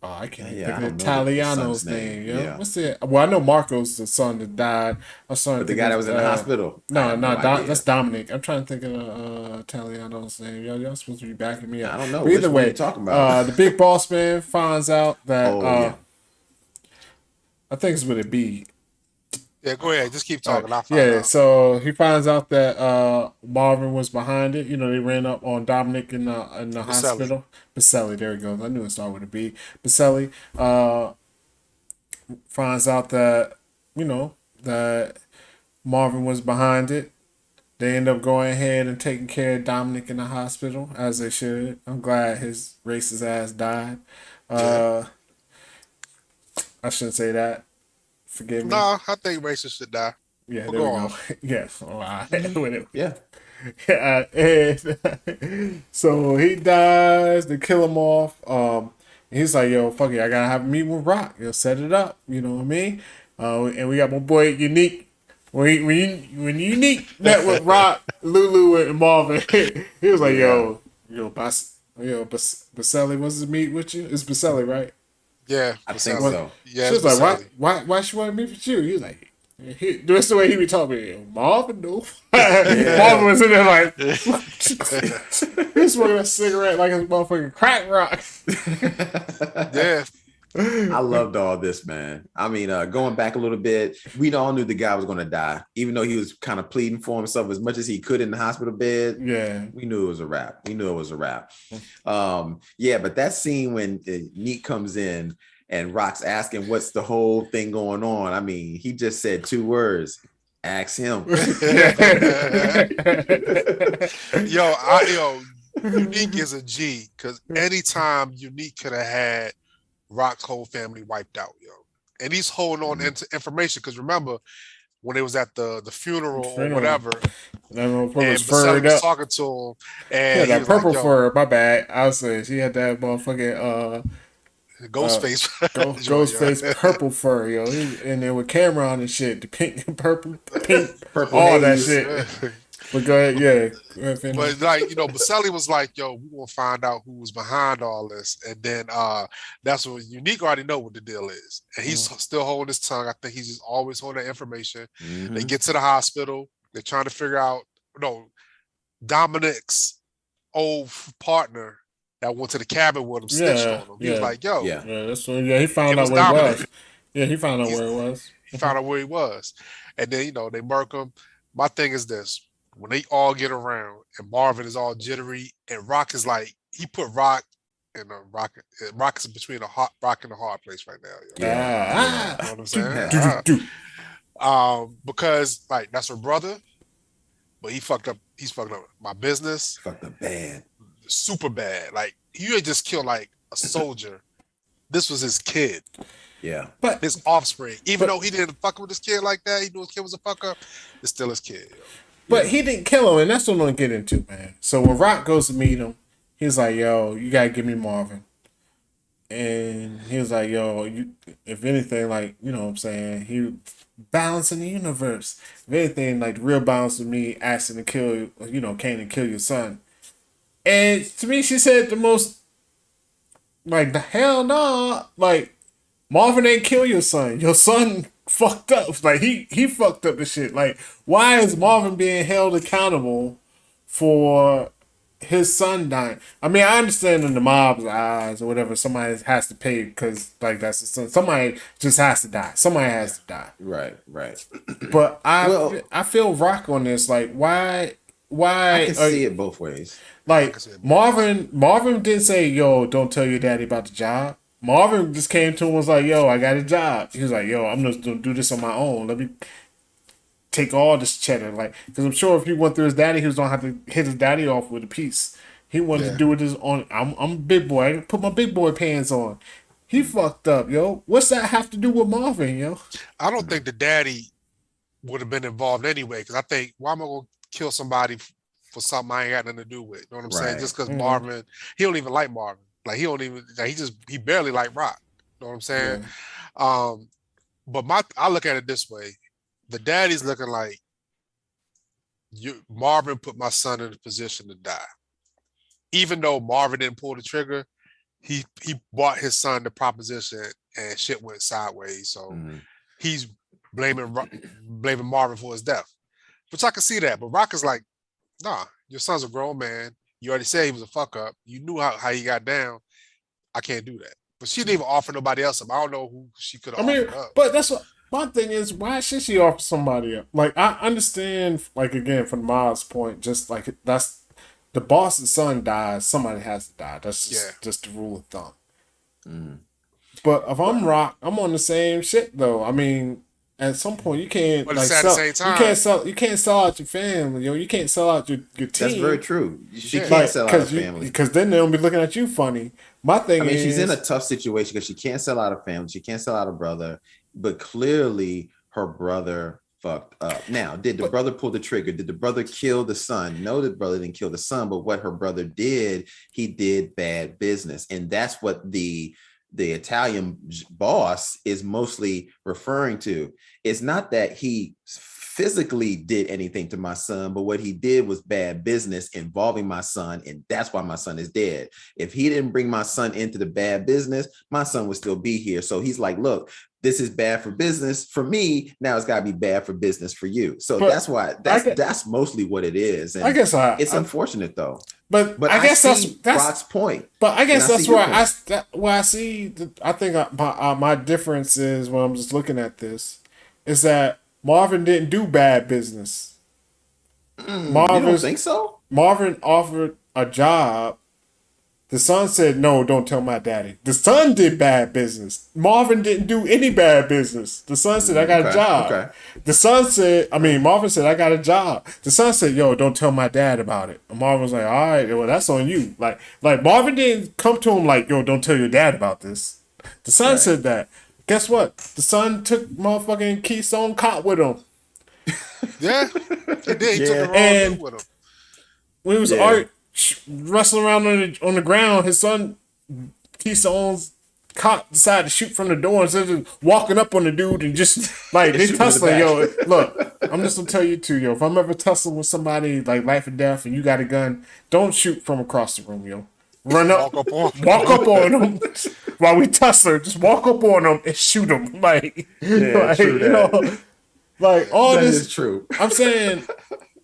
[SPEAKER 4] Oh, I can't think of Italiano's name. Yeah. What's it? Well, I know Marco's the son that died.
[SPEAKER 2] But the guy that was in the hospital.
[SPEAKER 4] No, that's Dominic. I'm trying to think of Italiano's name. Y'all supposed to be backing me up.
[SPEAKER 2] I don't know.
[SPEAKER 4] But either way,
[SPEAKER 2] talking about
[SPEAKER 4] the big boss man finds out that I think it's with a B.
[SPEAKER 5] Yeah, go ahead. Just keep talking.
[SPEAKER 4] So he finds out that Marvin was behind it. You know, they ran up on Dominic in the hospital. Baselli, there he goes. I knew it started with a B. Baselli finds out that, you know, that Marvin was behind it. They end up going ahead and taking care of Dominic in the hospital, as they should. I'm glad his racist ass died. I shouldn't say that. Forgive me.
[SPEAKER 5] No, I think racists should die.
[SPEAKER 4] Yeah,
[SPEAKER 5] But
[SPEAKER 4] there
[SPEAKER 5] go
[SPEAKER 4] we go.
[SPEAKER 5] on.
[SPEAKER 4] Yeah, all right.
[SPEAKER 2] Yeah.
[SPEAKER 4] Yeah, and so he dies. They kill him off. He's like, "Yo, fuck it, I gotta have a meeting with Rock. He'll set it up. You know what I mean?" And we got my boy Unique. When Unique met with Rock, Lulu, and Marvin, he was like, Baselli wants to meet with you. It's Baselli, right?
[SPEAKER 5] Yeah,
[SPEAKER 2] I think
[SPEAKER 5] Baselli.
[SPEAKER 2] so.
[SPEAKER 5] Yeah,
[SPEAKER 4] She was
[SPEAKER 5] it's
[SPEAKER 4] like,
[SPEAKER 5] Baselli.
[SPEAKER 4] why she want to meet with you? He was like, that's the way he would talk to me. Marvin, no. Marvin was in there like, he's smoking a cigarette like a motherfucking crack rock.
[SPEAKER 5] Yeah.
[SPEAKER 2] I loved all this, man. I mean, going back a little bit, we all knew the guy was going to die, even though he was kind of pleading for himself as much as he could in the hospital bed.
[SPEAKER 4] Yeah,
[SPEAKER 2] we knew it was a wrap. Yeah, but that scene when Neat comes in and Rock's asking what's the whole thing going on. I mean, he just said 2 words. Ask him.
[SPEAKER 5] Unique is a G, because anytime Unique could have had Rock's whole family wiped out, and he's holding on to information, because remember when it was at the funeral or whatever,
[SPEAKER 4] and
[SPEAKER 5] Baselli was talking to him, and
[SPEAKER 4] that purple fur. My bad. I was saying she had that motherfucking
[SPEAKER 5] ghost face,
[SPEAKER 4] purple fur, and then with Cameron and shit, the pink and purple,
[SPEAKER 2] haze.
[SPEAKER 4] all that shit. But go ahead, yeah.
[SPEAKER 5] But Baselli was like, "Yo, we gonna find out who was behind all this," and then that's when Unique already know what the deal is, and he's still holding his tongue. I think he's just always holding that information.
[SPEAKER 2] Mm-hmm.
[SPEAKER 5] They get to the hospital. They're trying to figure out, Dominic's old partner that went to the cabin with him snitched on him. He was like, "Yo,
[SPEAKER 4] that's what, he found out where it was. Yeah, he found out where it was.
[SPEAKER 5] He found out where he was, and then they murk him. My thing is this. When they all get around and Marvin is all jittery and Rock is like, he put Rock in a rock. Rock is between rock and a hard place right now. You know what I'm saying? Because that's her brother, but he's fucked up my business.
[SPEAKER 2] Fucked up bad.
[SPEAKER 5] Super bad. Like, you had just killed like a soldier. This was his kid.
[SPEAKER 2] Yeah.
[SPEAKER 4] But
[SPEAKER 5] his offspring. Even though he didn't fuck with his kid like that, he knew his kid was a fuck up, it's still his kid.
[SPEAKER 4] But he didn't kill him, and that's what I'm gonna get into, man. So when Rock goes to meet him, he's like, "Yo, you gotta give me Marvin." And he was like, "Yo, if anything, like, you know what I'm saying, he balancing the universe. If anything, like, the real balance with me asking to kill, Kanan, kill your son." And to me, she said the most, like, the hell no, like, Marvin ain't kill your son. Your son fucked up. Like, he fucked up the shit. Like, why is Marvin being held accountable for his son dying? I mean, I understand in the mob's eyes or whatever, somebody has to pay because, like, that's the son. Somebody just has to die. Somebody has to die.
[SPEAKER 2] Right.
[SPEAKER 4] But I feel Rock on this. Like, why?
[SPEAKER 2] I can see it both ways.
[SPEAKER 4] Like, Marvin did say, "Yo, don't tell your daddy about the job." Marvin just came to him and was like, "Yo, I got a job." He was like, "Yo, I'm just gonna do this on my own. Let me take all this cheddar." Like, because I'm sure if he went through his daddy, he was gonna have to hit his daddy off with a piece. He wanted to do it his own. I'm a big boy. I can put my big boy pants on. He fucked up, yo. What's that have to do with Marvin, yo?
[SPEAKER 5] I don't think the daddy would have been involved anyway, because I think, why am I gonna kill somebody for something I ain't got nothing to do with? You know what I'm saying? Just because Marvin, he don't even like Marvin. Like, he don't even, like, he barely like Rock. You know what I'm saying? Yeah. But I look at it this way. The daddy's looking like, Marvin put my son in a position to die. Even though Marvin didn't pull the trigger, he bought his son the proposition and shit went sideways. So he's blaming Marvin for his death. Which I can see that. But Rock is like, nah, your son's a grown man. You already said he was a fuck up. You knew how he got down. I can't do that. But she didn't even offer nobody else up. I don't know who she could have offered up.
[SPEAKER 4] But that's what my thing is. Why should she offer somebody up? Like, I understand, like, again, from Miles' point, just like, that's the boss's son dies, somebody has to die. That's just the rule of thumb. But if I'm Rock, I'm on the same shit though. I mean, at some point you can't
[SPEAKER 5] But
[SPEAKER 4] like
[SPEAKER 5] it's at the
[SPEAKER 4] sell.
[SPEAKER 5] same
[SPEAKER 4] You can't sell out your family. You can't sell out your team.
[SPEAKER 2] That's very true. She
[SPEAKER 5] Yeah.
[SPEAKER 2] can't sell out her family.
[SPEAKER 4] Because then they'll be looking at you funny. My thing
[SPEAKER 2] I mean,
[SPEAKER 4] is,
[SPEAKER 2] she's in a tough situation because she can't sell out her family. She can't sell out her brother, but clearly her brother fucked up. Now, did the brother pull the trigger? Did the brother kill the son? No, the brother didn't kill the son, but what her brother did, he did bad business. And that's what the Italian boss is mostly referring to. It's not that he physically did anything to my son, but what he did was bad business involving my son, and that's why my son is dead. If he didn't bring my son into the bad business, my son would still be here. So he's like, look, this is bad for business for me. Now it's got to be bad for business for you. So that's why that's mostly what it is. And it's unfortunate though.
[SPEAKER 4] But I guess that's
[SPEAKER 2] Brock's point.
[SPEAKER 4] But I guess that's where I see. I think my difference is when I'm just looking at this is that Marvin didn't do bad business.
[SPEAKER 2] You don't think so?
[SPEAKER 4] Marvin offered a job. The son said, no, don't tell my daddy. The son did bad business. Marvin didn't do any bad business. The son said, I got a job.
[SPEAKER 2] Okay.
[SPEAKER 4] Marvin said, I got a job. The son said, yo, don't tell my dad about it. And Marvin was like, all right, well, that's on you. Like Marvin didn't come to him like, yo, don't tell your dad about this. The son said that. Guess what? The son took motherfucking Keystone Cop with him.
[SPEAKER 5] Yeah, he did. He took the wrong dude with him.
[SPEAKER 4] When he was wrestling around on the ground, his son Keystone's cop decided to shoot from the door instead of walking up on the dude and just like they tussling. Yo, look, I'm just gonna tell you too, yo. If I'm ever tussling with somebody like life or death, and you got a gun, don't shoot from across the room, yo. Run up, walk up on them while we tussle. Just walk up on them and shoot them. Like,
[SPEAKER 2] true
[SPEAKER 4] you know, like all
[SPEAKER 2] that
[SPEAKER 4] this
[SPEAKER 2] is true.
[SPEAKER 4] I'm saying,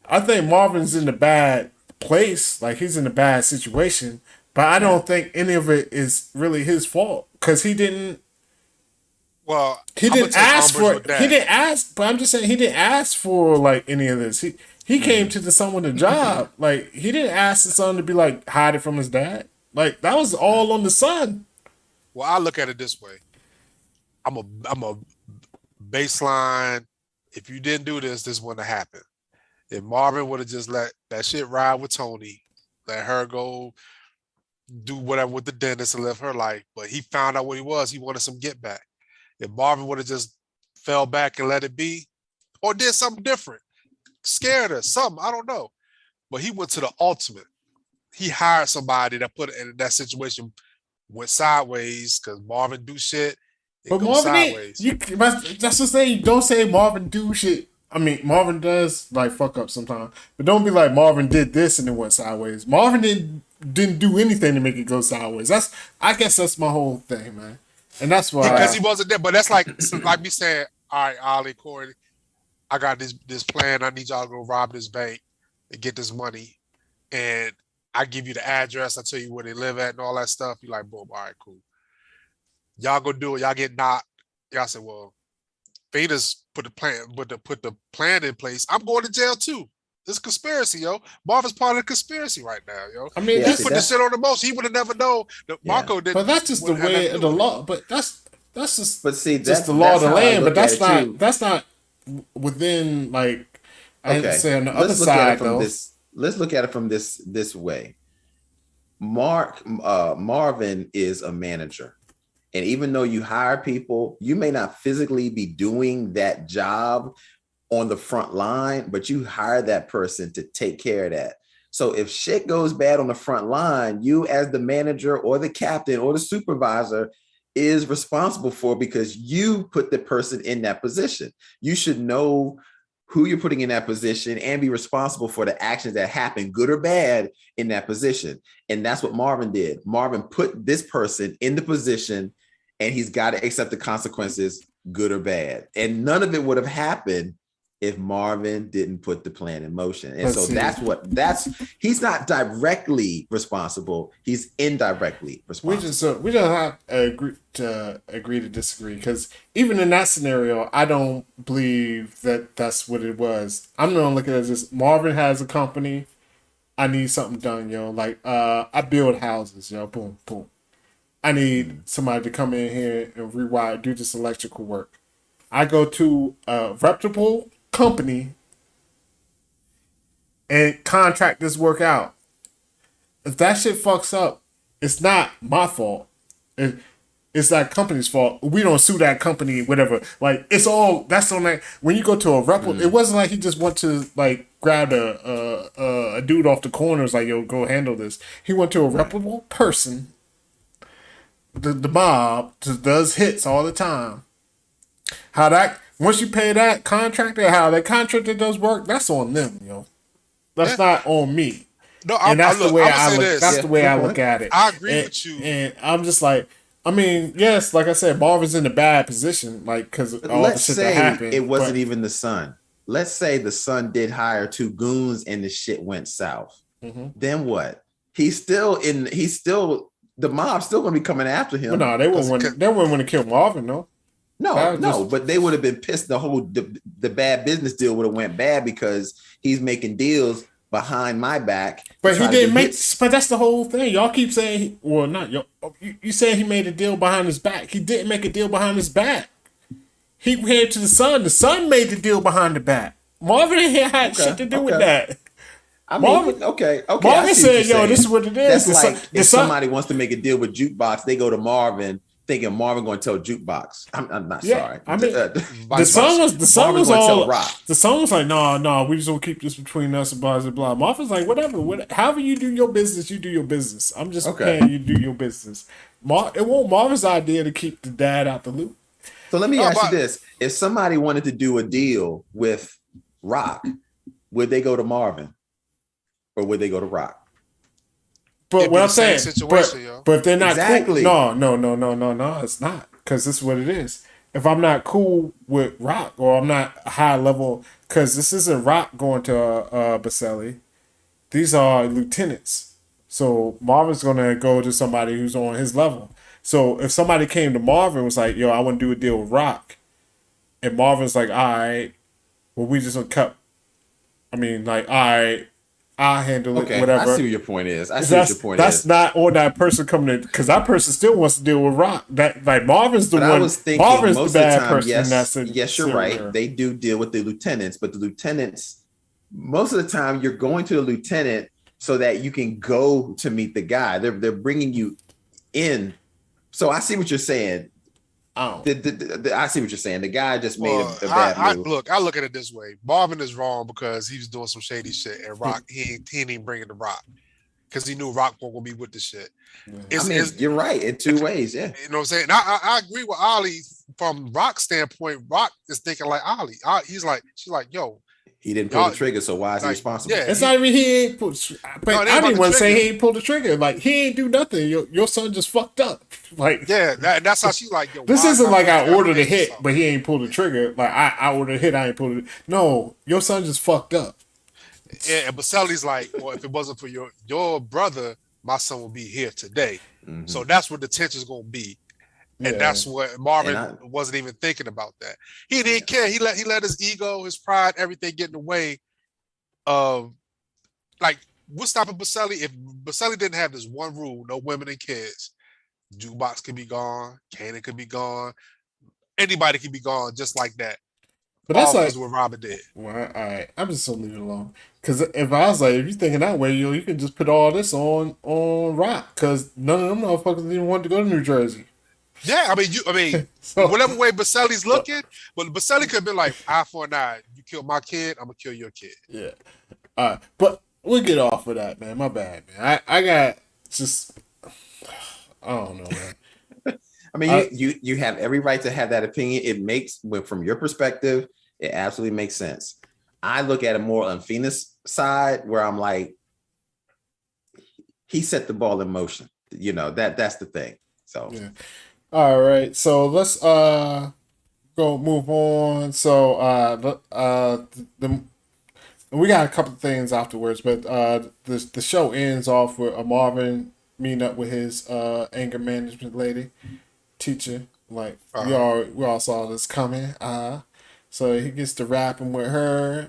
[SPEAKER 4] I think Marvin's in the bad place. Like he's in a bad situation, but I don't think any of it is really his fault because he didn't.
[SPEAKER 5] Well,
[SPEAKER 4] he didn't ask for. He didn't ask, but I'm just saying he didn't ask for like any of this. He came to the son with a job. Like he didn't ask the son to be like hide it from his dad. Like that was all on the son.
[SPEAKER 5] Well, I look at it this way. I'm a baseline. If you didn't do this wouldn't have happened. If Marvin would have just let that shit ride with Tony, let her go do whatever with the dentist and live her life, but he found out what he was. He wanted some get back. If Marvin would have just fell back and let it be, or did something different, scared her, something, I don't know. But he went to the ultimate. He hired somebody that put it in that situation, went sideways because Marvin do shit.
[SPEAKER 4] But Marvin, that's the thing. Don't say Marvin do shit. I mean, Marvin does like fuck up sometimes, but don't be like Marvin did this and it went sideways. Marvin didn't do anything to make it go sideways. I guess that's my whole thing, man. And that's why
[SPEAKER 5] because he wasn't there. But that's like me saying, all right, Ollie, Corey, I got this plan. I need y'all to go rob this bank and get this money, and I give you the address. I tell you where they live at and all that stuff. You like, boom, all right, cool. Y'all go do it. Y'all get knocked. Y'all say, well, Venus put the plan in place. I'm going to jail too. It's a conspiracy, yo. Marvin's part of the conspiracy right now, yo.
[SPEAKER 4] I mean,
[SPEAKER 5] he put the shit on the most. He would have never known that Marco did.
[SPEAKER 4] But that's just the way of the law. But that's just.
[SPEAKER 2] But see,
[SPEAKER 4] just the law of the land. But that's not within like. I didn't say on the other side though.
[SPEAKER 2] Let's look at it from this way. Marvin is a manager. And even though you hire people, you may not physically be doing that job on the front line, but you hire that person to take care of that. So if shit goes bad on the front line, you as the manager or the captain or the supervisor is responsible for because you put the person in that position. You should know who you're putting in that position and be responsible for the actions that happen, good or bad, in that position. And that's what Marvin did. Marvin put this person in the position and he's got to accept the consequences, good or bad. And none of it would have happened if Marvin didn't put the plan in motion. And he's not directly responsible. He's indirectly responsible.
[SPEAKER 4] We just have to agree to disagree because even in that scenario, I don't believe that that's what it was. I'm going to look at it as this. Marvin has a company. I need something done, yo. Like, I build houses, yo. Boom, boom. I need somebody to come in here and rewire, do this electrical work. I go to a reputable company and contract this work out. If that shit fucks up, it's not my fault. It's that company's fault. We don't sue that company, whatever. Like it's all that's on that. When you go to a reputable, it wasn't like he just went to like grab a dude off the corner. Was like, yo, go handle this. He went to a reputable person. The mob just does hits all the time. How that once you pay that contractor, how that contractor does work, that's on them, yo. That's not on me.
[SPEAKER 5] No,
[SPEAKER 4] and that's the way I look.
[SPEAKER 5] this.
[SPEAKER 4] That's the way I look at it.
[SPEAKER 5] I agree with you.
[SPEAKER 4] And I'm just like, I mean, yes, like I said, Marvin's in a bad position, like because all the shit that happened.
[SPEAKER 2] It wasn't even the son. Let's say the son did hire 2 goons and the shit went south. Then what? He's still the mob's still gonna be coming after him.
[SPEAKER 4] Well, no, they wouldn't want to kill Marvin, though.
[SPEAKER 2] No, but they would have been pissed. The bad business deal would have went bad because he's making deals behind my back.
[SPEAKER 4] But he didn't make. But that's the whole thing. Y'all keep saying, well, not y'all. You saying he made a deal behind his back. He didn't make a deal behind his back. He headed to the son. The son made the deal behind the back. Marvin ain't had shit to do with that.
[SPEAKER 2] I mean, Marvin, okay.
[SPEAKER 4] Marvin said, "Yo, this is what it is."
[SPEAKER 2] That's like if somebody wants to make a deal with Jukebox, they go to Marvin, thinking Marvin going to tell Jukebox. I'm not sorry.
[SPEAKER 4] I mean, the song was all. The song was like, no, we just gonna keep this between us and blah blah blah. Marvin's like, whatever, however you do your business, you do your business. I'm just paying you do your business. It won't Marvin's idea to keep the dad out the loop.
[SPEAKER 2] So let me ask you this: if somebody wanted to do a deal with Rock, would they go to Marvin? Or would they go to Rock?
[SPEAKER 4] But what I'm saying, but if they're not cool, no, it's not, because this is what it is. If I'm not cool with Rock, or I'm not high level, because this isn't Rock going to Baselli, these are lieutenants. So Marvin's gonna go to somebody who's on his level. So if somebody came to Marvin and was like, "Yo, I want to do a deal with Rock," and Marvin's like, "All right, well, we just gonna cut." I mean, like, all right. I'll handle it, whatever.
[SPEAKER 2] I see what your point is.
[SPEAKER 4] That's not on that person coming in, because that person still wants to deal with Rock. That like Marvin's the one. I was thinking Marvin's most the bad of the time, person.
[SPEAKER 2] Yes, you're right. They do deal with the lieutenants, but the lieutenants, most of the time, you're going to the lieutenant so that you can go to meet the guy. They're bringing you in. So I see what you're saying. I see what you're saying. The guy just made a bad move.
[SPEAKER 5] I look at it this way. Marvin is wrong because he was doing some shady shit, and Rock he didn't even bring it to Rock because he knew Rock wasn't gonna be with the shit.
[SPEAKER 2] You're right in 2 ways. Yeah,
[SPEAKER 5] you know what I'm saying. I agree with Ollie from Rock's standpoint. Rock is thinking like Ollie. She's like, yo.
[SPEAKER 2] He didn't pull the trigger, so why is he responsible?
[SPEAKER 4] Yeah, it's not even he ain't pulled. But I didn't want to say he ain't pulled the trigger. Like he ain't do nothing. Your son just fucked up. Like
[SPEAKER 5] that's how she like. Yo,
[SPEAKER 4] this isn't like I ordered a hit, but he ain't pulled the trigger. Like I ordered a hit, I ain't pulled it. No, your son just fucked up.
[SPEAKER 5] Yeah, and Baselli's like, well, if it wasn't for your brother, my son would be here today. Mm-hmm. So that's what the tension's gonna be. And that's what Marvin wasn't even thinking about that. He didn't care. He let his ego, his pride, everything get in the way of, like, what's stopping Baselli? If Baselli didn't have this one rule, no women and kids, Jukebox could be gone, Kanan could be gone, anybody could be gone just like that.
[SPEAKER 4] But that's like
[SPEAKER 5] what Robin did.
[SPEAKER 4] Well, all right, I'm just gonna leave it alone. Because if I was like, if you're thinking that way, you can just put all this on Rock, because none of them motherfuckers even want to go to New Jersey.
[SPEAKER 5] Yeah, I mean, so, whatever way Baselli's looking, but Baselli could have been like, eye for an eye. You kill my kid, I'm gonna kill your kid.
[SPEAKER 4] Yeah. All right, but we'll get off of that, man. My bad, man. I got just, I don't know, man.
[SPEAKER 2] I mean, you have every right to have that opinion. It makes, from your perspective, it absolutely makes sense. I look at it more on Phoenix side, where I'm like, he set the ball in motion. You know, that's the thing. So.
[SPEAKER 4] Yeah. All right, so let's go move on. So we got a couple of things afterwards, but the show ends off with Marvin meeting up with his anger management lady teacher. Like we all saw this coming. So he gets to rapping with her.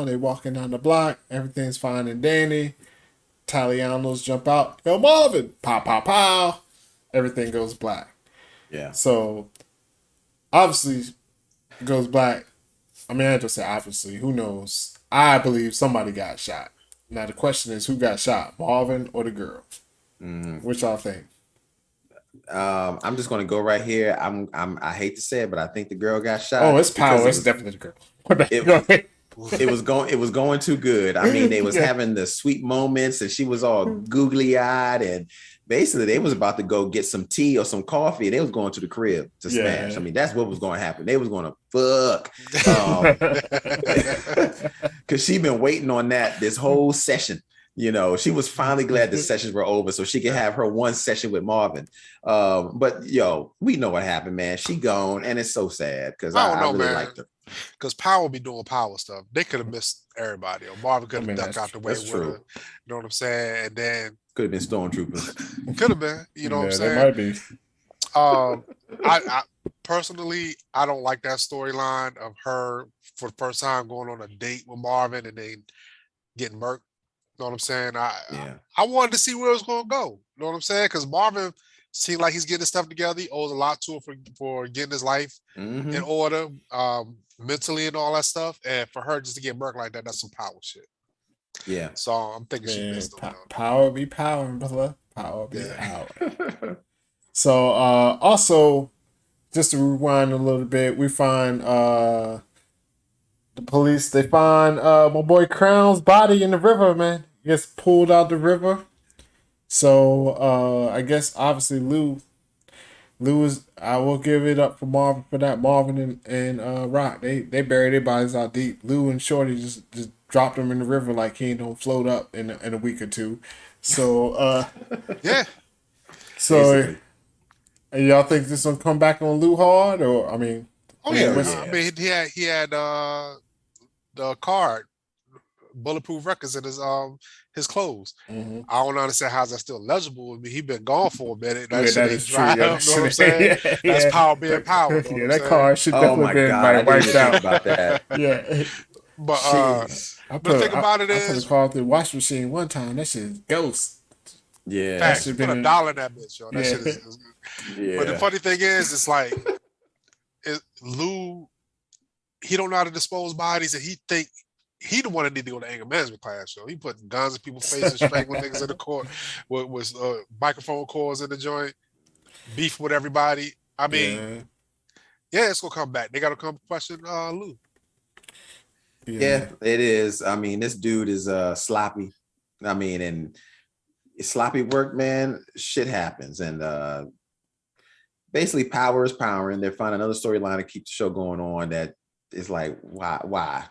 [SPEAKER 4] They walking down the block. Everything's fine and dandy. Italianos jump out. Yo, Marvin! Pow, pow, pow. Everything goes black.
[SPEAKER 2] Yeah.
[SPEAKER 4] So, obviously, goes back. I mean, I just say obviously. Who knows? I believe somebody got shot. Now the question is, who got shot, Marvin or the girl? Which y'all think?
[SPEAKER 2] I'm just gonna go right here. I hate to say it, but I think the girl got shot.
[SPEAKER 4] Oh, it's
[SPEAKER 2] because
[SPEAKER 4] power. It's definitely the girl. Go ahead.
[SPEAKER 2] it was going too good. I mean, they was having the sweet moments, and she was all googly eyed, and basically they was about to go get some tea or some coffee, and they was going to the crib to smash. I mean, that's what was going to happen. They was going to fuck, because she been waiting on that this whole session. You know, she was finally glad the sessions were over so she could have her one session with Marvin. But yo, we know what happened, man. She gone, and it's so sad because I really liked her.
[SPEAKER 5] Because Power be doing Power stuff. They could have missed everybody. Or Marvin could have ducked out the way with her. You know what I'm saying? And then
[SPEAKER 2] could have been stormtroopers.
[SPEAKER 5] Could have been. You know what I'm saying?
[SPEAKER 4] They might be.
[SPEAKER 5] I personally, I don't like that storyline of her for the first time going on a date with Marvin and then getting murked. You know what I'm saying? I wanted to see where it was going to go. You know what I'm saying? Because Marvin seemed like he's getting his stuff together. He owes a lot to her for getting his life in order, mentally and all that stuff. And for her just to get murked like that, that's some power shit.
[SPEAKER 2] Yeah.
[SPEAKER 5] So I'm thinking she missed them.
[SPEAKER 4] Power be power, brother. Power be power. So also, just to rewind a little bit, we find the police, they find my boy Crown's body in the river, man. He gets pulled out the river. So I guess obviously Lou is, I will give it up for Marvin for that. Marvin and Rock, they buried their bodies out deep. Lou and Shorty just dropped them in the river like he ain't gonna float up in a week or two. So
[SPEAKER 5] yeah.
[SPEAKER 4] So y'all think this will come back on Lou hard, or I mean?
[SPEAKER 5] Oh yeah. I mean he had the card, bulletproof records in his clothes. I don't understand how that's still legible. I mean, he been gone for a minute. That is true. You know what I'm saying? That's power being power.
[SPEAKER 4] That card should definitely been wiped out.
[SPEAKER 2] About that.
[SPEAKER 4] Yeah.
[SPEAKER 5] But the thing about it is,
[SPEAKER 4] I put a card through the washing machine one time. That shit is ghost.
[SPEAKER 2] Yeah.
[SPEAKER 5] Facts. Put $1 in that bitch, yo. That shit is yeah. But the funny thing is, it's like Lou, he don't know how to dispose bodies, and he the one that need to go to anger management class. So he putting guns in people's faces, strangling niggas in the court with microphone cords in the joint, beef with everybody. I mean, yeah, it's gonna come back. They gotta come question Lou.
[SPEAKER 2] Yeah, it is. I mean, this dude is sloppy. I mean, and it's sloppy work, man. Shit happens, and basically power is power, and they're finding another storyline to keep the show going on that is like, why?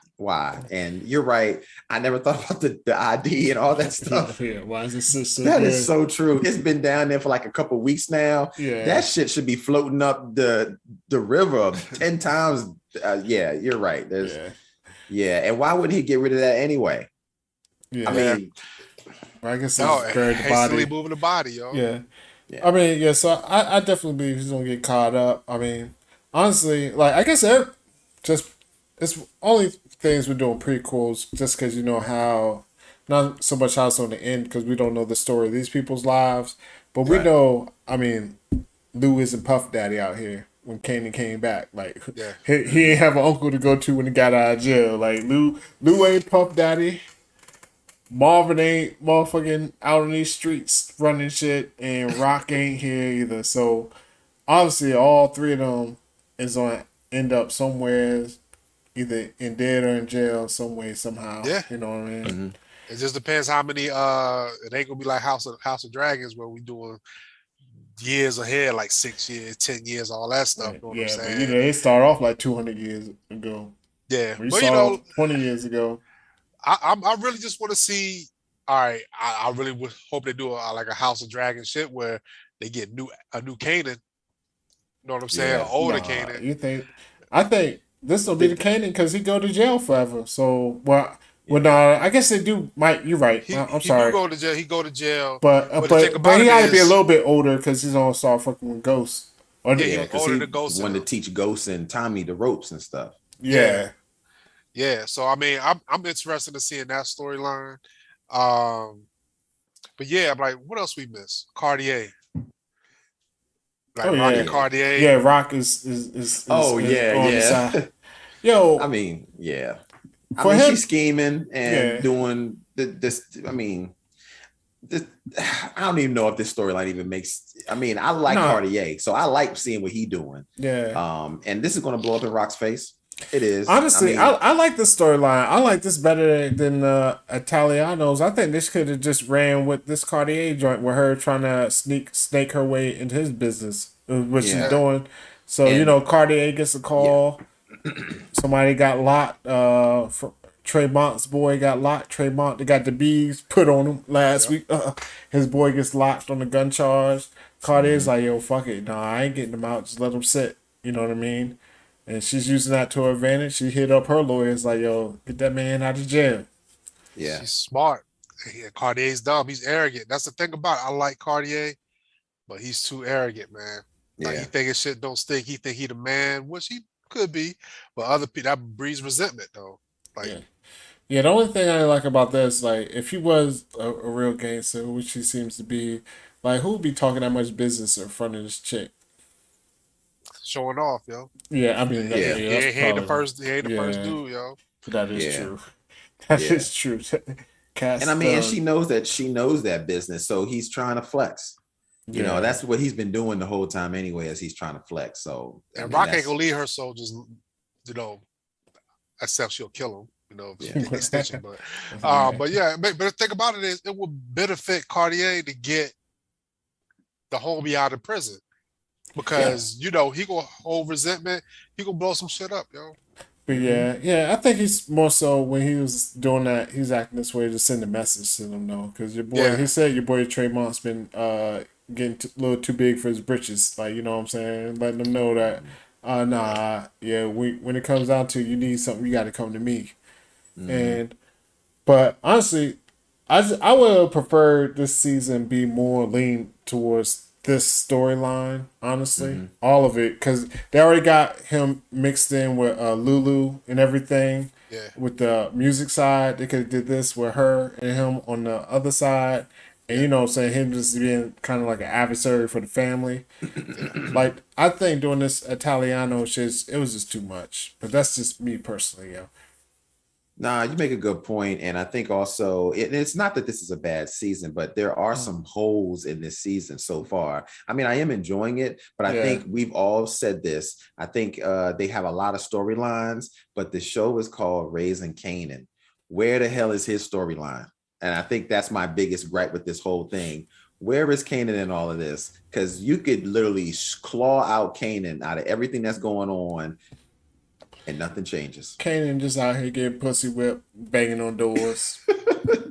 [SPEAKER 2] And you're right. I never thought about the ID and all that stuff.
[SPEAKER 4] Yeah, why is it so
[SPEAKER 2] that is so true. It's been down there for like a couple weeks now.
[SPEAKER 4] Yeah,
[SPEAKER 2] that shit should be floating up the river 10 times. Yeah, you're right. And why wouldn't he get rid of that anyway?
[SPEAKER 4] Yeah,
[SPEAKER 2] I mean,
[SPEAKER 4] I guess it's buried the body.
[SPEAKER 5] Moving the body, yo.
[SPEAKER 4] Yeah. I mean, yeah. So I definitely believe he's gonna get caught up. I mean, honestly, like I guess it's only things we're doing prequels just because you know how, not so much how it's on the end because we don't know the story of these people's lives, but we know. I mean, Lou isn't Puff Daddy out here when Kanan came back. Like, he ain't have an uncle to go to when he got out of jail. Like Lou ain't Puff Daddy. Marvin ain't motherfucking out on these streets running shit, and Rock ain't here either. So obviously, all three of them is gonna end up somewhere, either in dead or in jail, some way, somehow.
[SPEAKER 5] Yeah,
[SPEAKER 4] you know what I mean.
[SPEAKER 5] Mm-hmm. It just depends how many. It ain't gonna be like House of Dragons where we doing years ahead, like 6 years, 10 years, all that stuff. You know what I'm saying?
[SPEAKER 4] But they start off like 200 years ago.
[SPEAKER 5] Yeah,
[SPEAKER 4] we saw 20 years ago.
[SPEAKER 5] I really just want to see. All right, I really would hope they do like a House of Dragon shit where they get a new Kanan. You know what I'm saying? Older Kanan.
[SPEAKER 4] You think? I think this will be the Kanan because he go to jail forever. So no, I guess they do. You're right. I'm sorry.
[SPEAKER 5] He go to jail. He go to jail.
[SPEAKER 4] But he got to be a little bit older because he's gonna start fucking with ghosts.
[SPEAKER 2] Because he wanted to teach Ghost and Tommy the ropes and stuff.
[SPEAKER 5] Yeah, so I mean, I'm interested in seeing that storyline. But yeah, I'm like, what else we miss? Cartier. Like Rock and Cartier.
[SPEAKER 4] Yeah, Rock is Yo,
[SPEAKER 2] I mean, yeah. I
[SPEAKER 4] for
[SPEAKER 2] mean,
[SPEAKER 4] him,
[SPEAKER 2] she's scheming and
[SPEAKER 4] yeah.
[SPEAKER 2] doing this. I mean, this, I don't even know if this storyline even makes. I mean, I like
[SPEAKER 4] No,
[SPEAKER 2] Cartier, so I like seeing what he doing.
[SPEAKER 4] yeah.
[SPEAKER 2] And this is going to blow up in Rock's face. It is. I
[SPEAKER 4] Honestly,
[SPEAKER 2] mean,
[SPEAKER 4] I like this storyline. I like this better than Italianos. I think this could have just ran with this Cartier joint with her trying to snake her way into his business, what she's
[SPEAKER 2] yeah,
[SPEAKER 4] doing. So
[SPEAKER 2] and
[SPEAKER 4] Cartier gets a
[SPEAKER 2] yeah,
[SPEAKER 4] call. Somebody got locked. Tremont's boy got locked. Tremont, they got the bees put on him last week. His boy gets locked on the gun charge. Cartier's like, yo, fuck it. Nah, I ain't getting him out. Just let him sit. You know what I mean? And she's using that to her advantage. She hit up her lawyers like, yo, get that man out of jail.
[SPEAKER 2] yeah,
[SPEAKER 5] She's smart. Cartier's dumb. He's arrogant. That's the thing about it. I like Cartier, but he's too arrogant, man. Like
[SPEAKER 2] yeah.
[SPEAKER 5] he think his shit don't stink. He think he the man, which he could be, but other people that breeds resentment though. Like
[SPEAKER 4] Yeah. Yeah, the only thing I like about this, like, if he was a real gangster, which he seems to be, like, who would be talking that much business in front of this chick?
[SPEAKER 5] showing off, yo.
[SPEAKER 4] Yeah, I mean,
[SPEAKER 2] Yeah.
[SPEAKER 5] He
[SPEAKER 4] that's
[SPEAKER 5] ain't the
[SPEAKER 4] probably,
[SPEAKER 5] first. He ain't the first
[SPEAKER 4] yeah,
[SPEAKER 5] dude, yo.
[SPEAKER 4] that is
[SPEAKER 2] Yeah.
[SPEAKER 4] true. That
[SPEAKER 2] Yeah.
[SPEAKER 4] is true. Cast,
[SPEAKER 2] And I mean, and she knows that business, so he's trying to flex. You know, that's what he's been doing the whole time anyway, as he's trying to flex. So I
[SPEAKER 5] And
[SPEAKER 2] mean,
[SPEAKER 5] Rock ain't gonna leave her soldiers, except she'll kill him. If she think they snitching, but yeah, but the thing about it is, it will benefit Cartier to get the homie out of prison because he gonna hold resentment. He gonna blow some shit up, yo.
[SPEAKER 4] But yeah, I think he's more so when he was doing that, he's acting this way to send a message to them, though, because he said your boy Tremont's been getting a little too big for his britches, like, you know what I'm saying, letting them know that when it comes down to you need something, you got to come to me. But honestly, I would have preferred this season be more lean towards this storyline, honestly. All of it, because they already got him mixed in with Lulu and everything.
[SPEAKER 5] Yeah.
[SPEAKER 4] With the music side, they could have did this with her and him on the other side. And you know what I'm saying, him just being kind of like an adversary for the family. Like, I think doing this Italiano shit, it was just too much. But that's just me personally, yo.
[SPEAKER 2] Nah, you make a good point, and I think also it's not that this is a bad season, but there are some holes in this season so far. I mean, I am enjoying it, but I think we've all said this. I think they have a lot of storylines, but the show is called Raising Kanan. Where the hell is his storyline? And I think that's my biggest gripe with this whole thing. Where is Kanan in all of this? Because you could literally claw out Kanan out of everything that's going on, and nothing changes.
[SPEAKER 4] Kanan just out here getting pussy whipped, banging on doors.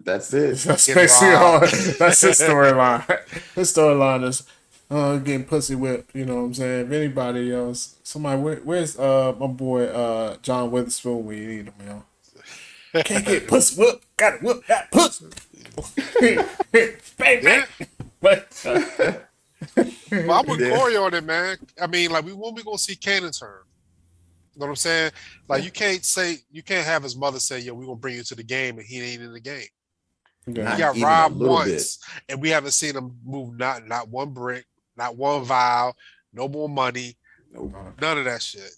[SPEAKER 2] That's it.
[SPEAKER 4] That's basically all. That's his storyline. His storyline is getting pussy whipped. You know what I'm saying? If anybody else, where's my boy John Witherspoon when you need him, yo? Can't get pussy whipped. Gotta whip that pussy. Bang, bang.
[SPEAKER 5] But I'm with Corey on it, man. I mean, like, when we gonna see Kanan turn? You know what I'm saying? Like, you can't have his mother say, yo, we're gonna bring you to the game, and he ain't in the game.
[SPEAKER 4] Yeah.
[SPEAKER 5] He got robbed once, and we haven't seen him move not one brick, not one vial, no more money, none of that shit.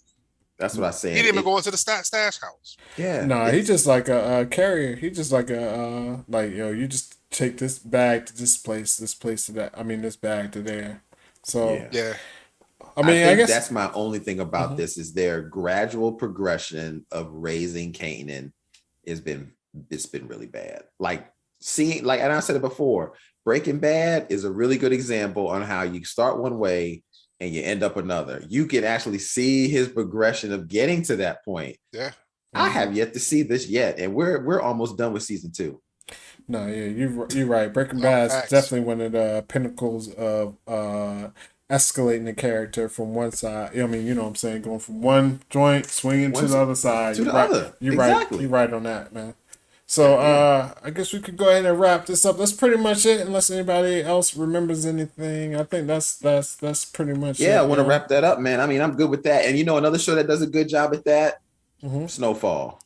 [SPEAKER 2] That's what I say.
[SPEAKER 5] He didn't even go into the stash house.
[SPEAKER 2] Yeah.
[SPEAKER 4] No, he's just like a carrier. He just like like, yo, you just take this bag to this place to that. I mean, this bag to there. So
[SPEAKER 5] yeah.
[SPEAKER 4] I mean, I guess
[SPEAKER 2] that's my only thing about this is their gradual progression of raising Kanan it's been really bad. Like, and I said it before, Breaking Bad is a really good example on how you start one way and you end up another. You can actually see his progression of getting to that point.
[SPEAKER 5] Yeah.
[SPEAKER 2] I have yet to see this yet, and we're almost done with season 2.
[SPEAKER 4] No, yeah, you're right. Breaking Bad is definitely one of the pinnacles of escalating the character from one side. I mean, you know what I'm saying, going from one joint, swinging to the other side.
[SPEAKER 2] To the other.
[SPEAKER 4] You're
[SPEAKER 2] exactly.
[SPEAKER 4] right. You're right on that, man. So I guess we could go ahead and wrap this up. That's pretty much it, unless anybody else remembers anything. I think that's pretty much it.
[SPEAKER 2] Yeah, I want to wrap that up, man. I mean, I'm good with that. And another show that does a good job at that, Snowfall.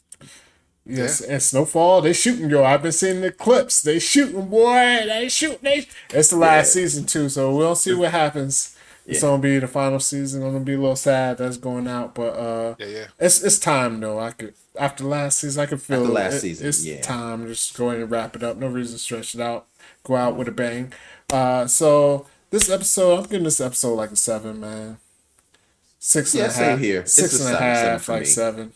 [SPEAKER 4] Yes, and Snowfall, they shooting, yo. I've been seeing the clips. They shooting, boy. They shooting. It's the last season too, so we'll see what happens. It's gonna be the final season. I'm gonna be a little sad that's going out, but
[SPEAKER 5] Yeah.
[SPEAKER 4] it's time though. I could after last season, I could feel
[SPEAKER 2] After last season,
[SPEAKER 4] it's
[SPEAKER 2] yeah.
[SPEAKER 4] time. Just go ahead and wrap it up. No reason to stretch it out. Go out with a bang. So this episode, I'm giving this episode like a 7, man. 6 and a half.
[SPEAKER 2] Same here.
[SPEAKER 4] Six
[SPEAKER 2] It's a
[SPEAKER 4] and a
[SPEAKER 2] 7
[SPEAKER 4] half,
[SPEAKER 2] for
[SPEAKER 4] like
[SPEAKER 2] me.
[SPEAKER 4] 7.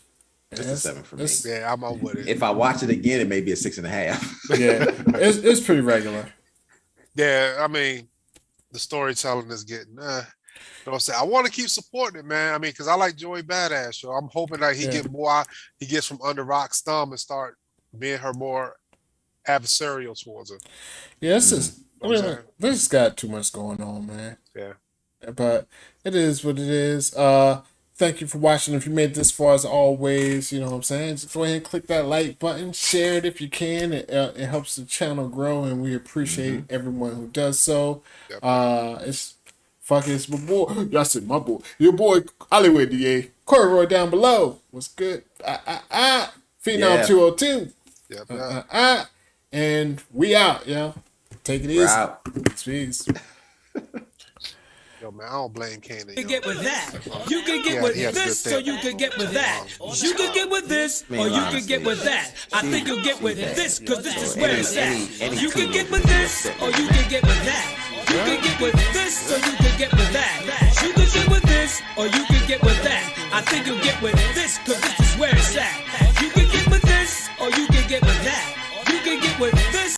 [SPEAKER 2] It's a 7 for me.
[SPEAKER 5] Yeah, I'm on with it.
[SPEAKER 2] If I watch it again, it may be a 6.5.
[SPEAKER 4] Yeah, it's pretty regular.
[SPEAKER 5] Yeah, I mean, the storytelling is getting. You know what I'm saying? I want to keep supporting it, man. I mean, because I like Joey Badass. So I'm hoping that he get more. He gets from under Rock's thumb and start being her more adversarial towards her.
[SPEAKER 4] Yeah, it's just. I mean, they just got too much going on, man.
[SPEAKER 5] Yeah.
[SPEAKER 4] But it is what it is. Thank you for watching. If you made it this far, as always, you know what I'm saying, just go ahead and click that like button, share it if you can. It helps the channel grow, and we appreciate everyone who does so.
[SPEAKER 5] Yep.
[SPEAKER 4] It's my boy. Y'all said my boy. Your boy Hollywood DA. Corduroy down below. What's good? Phenom 202.
[SPEAKER 5] Yep.
[SPEAKER 4] And we out, yo. Take it easy.
[SPEAKER 2] We're out.
[SPEAKER 4] Peace.
[SPEAKER 5] Yo, man, I don't blame Kanan.
[SPEAKER 1] You can get with that. You can get with this, or you can get with that. You can get with this, or you can get with that. I think you'll get with this, because this is where it's at. You can get with this, or you can get with that. You can get with this, or you can get with that. You can get with this, or you can get with that. I think you'll get with this, because this is where it's at.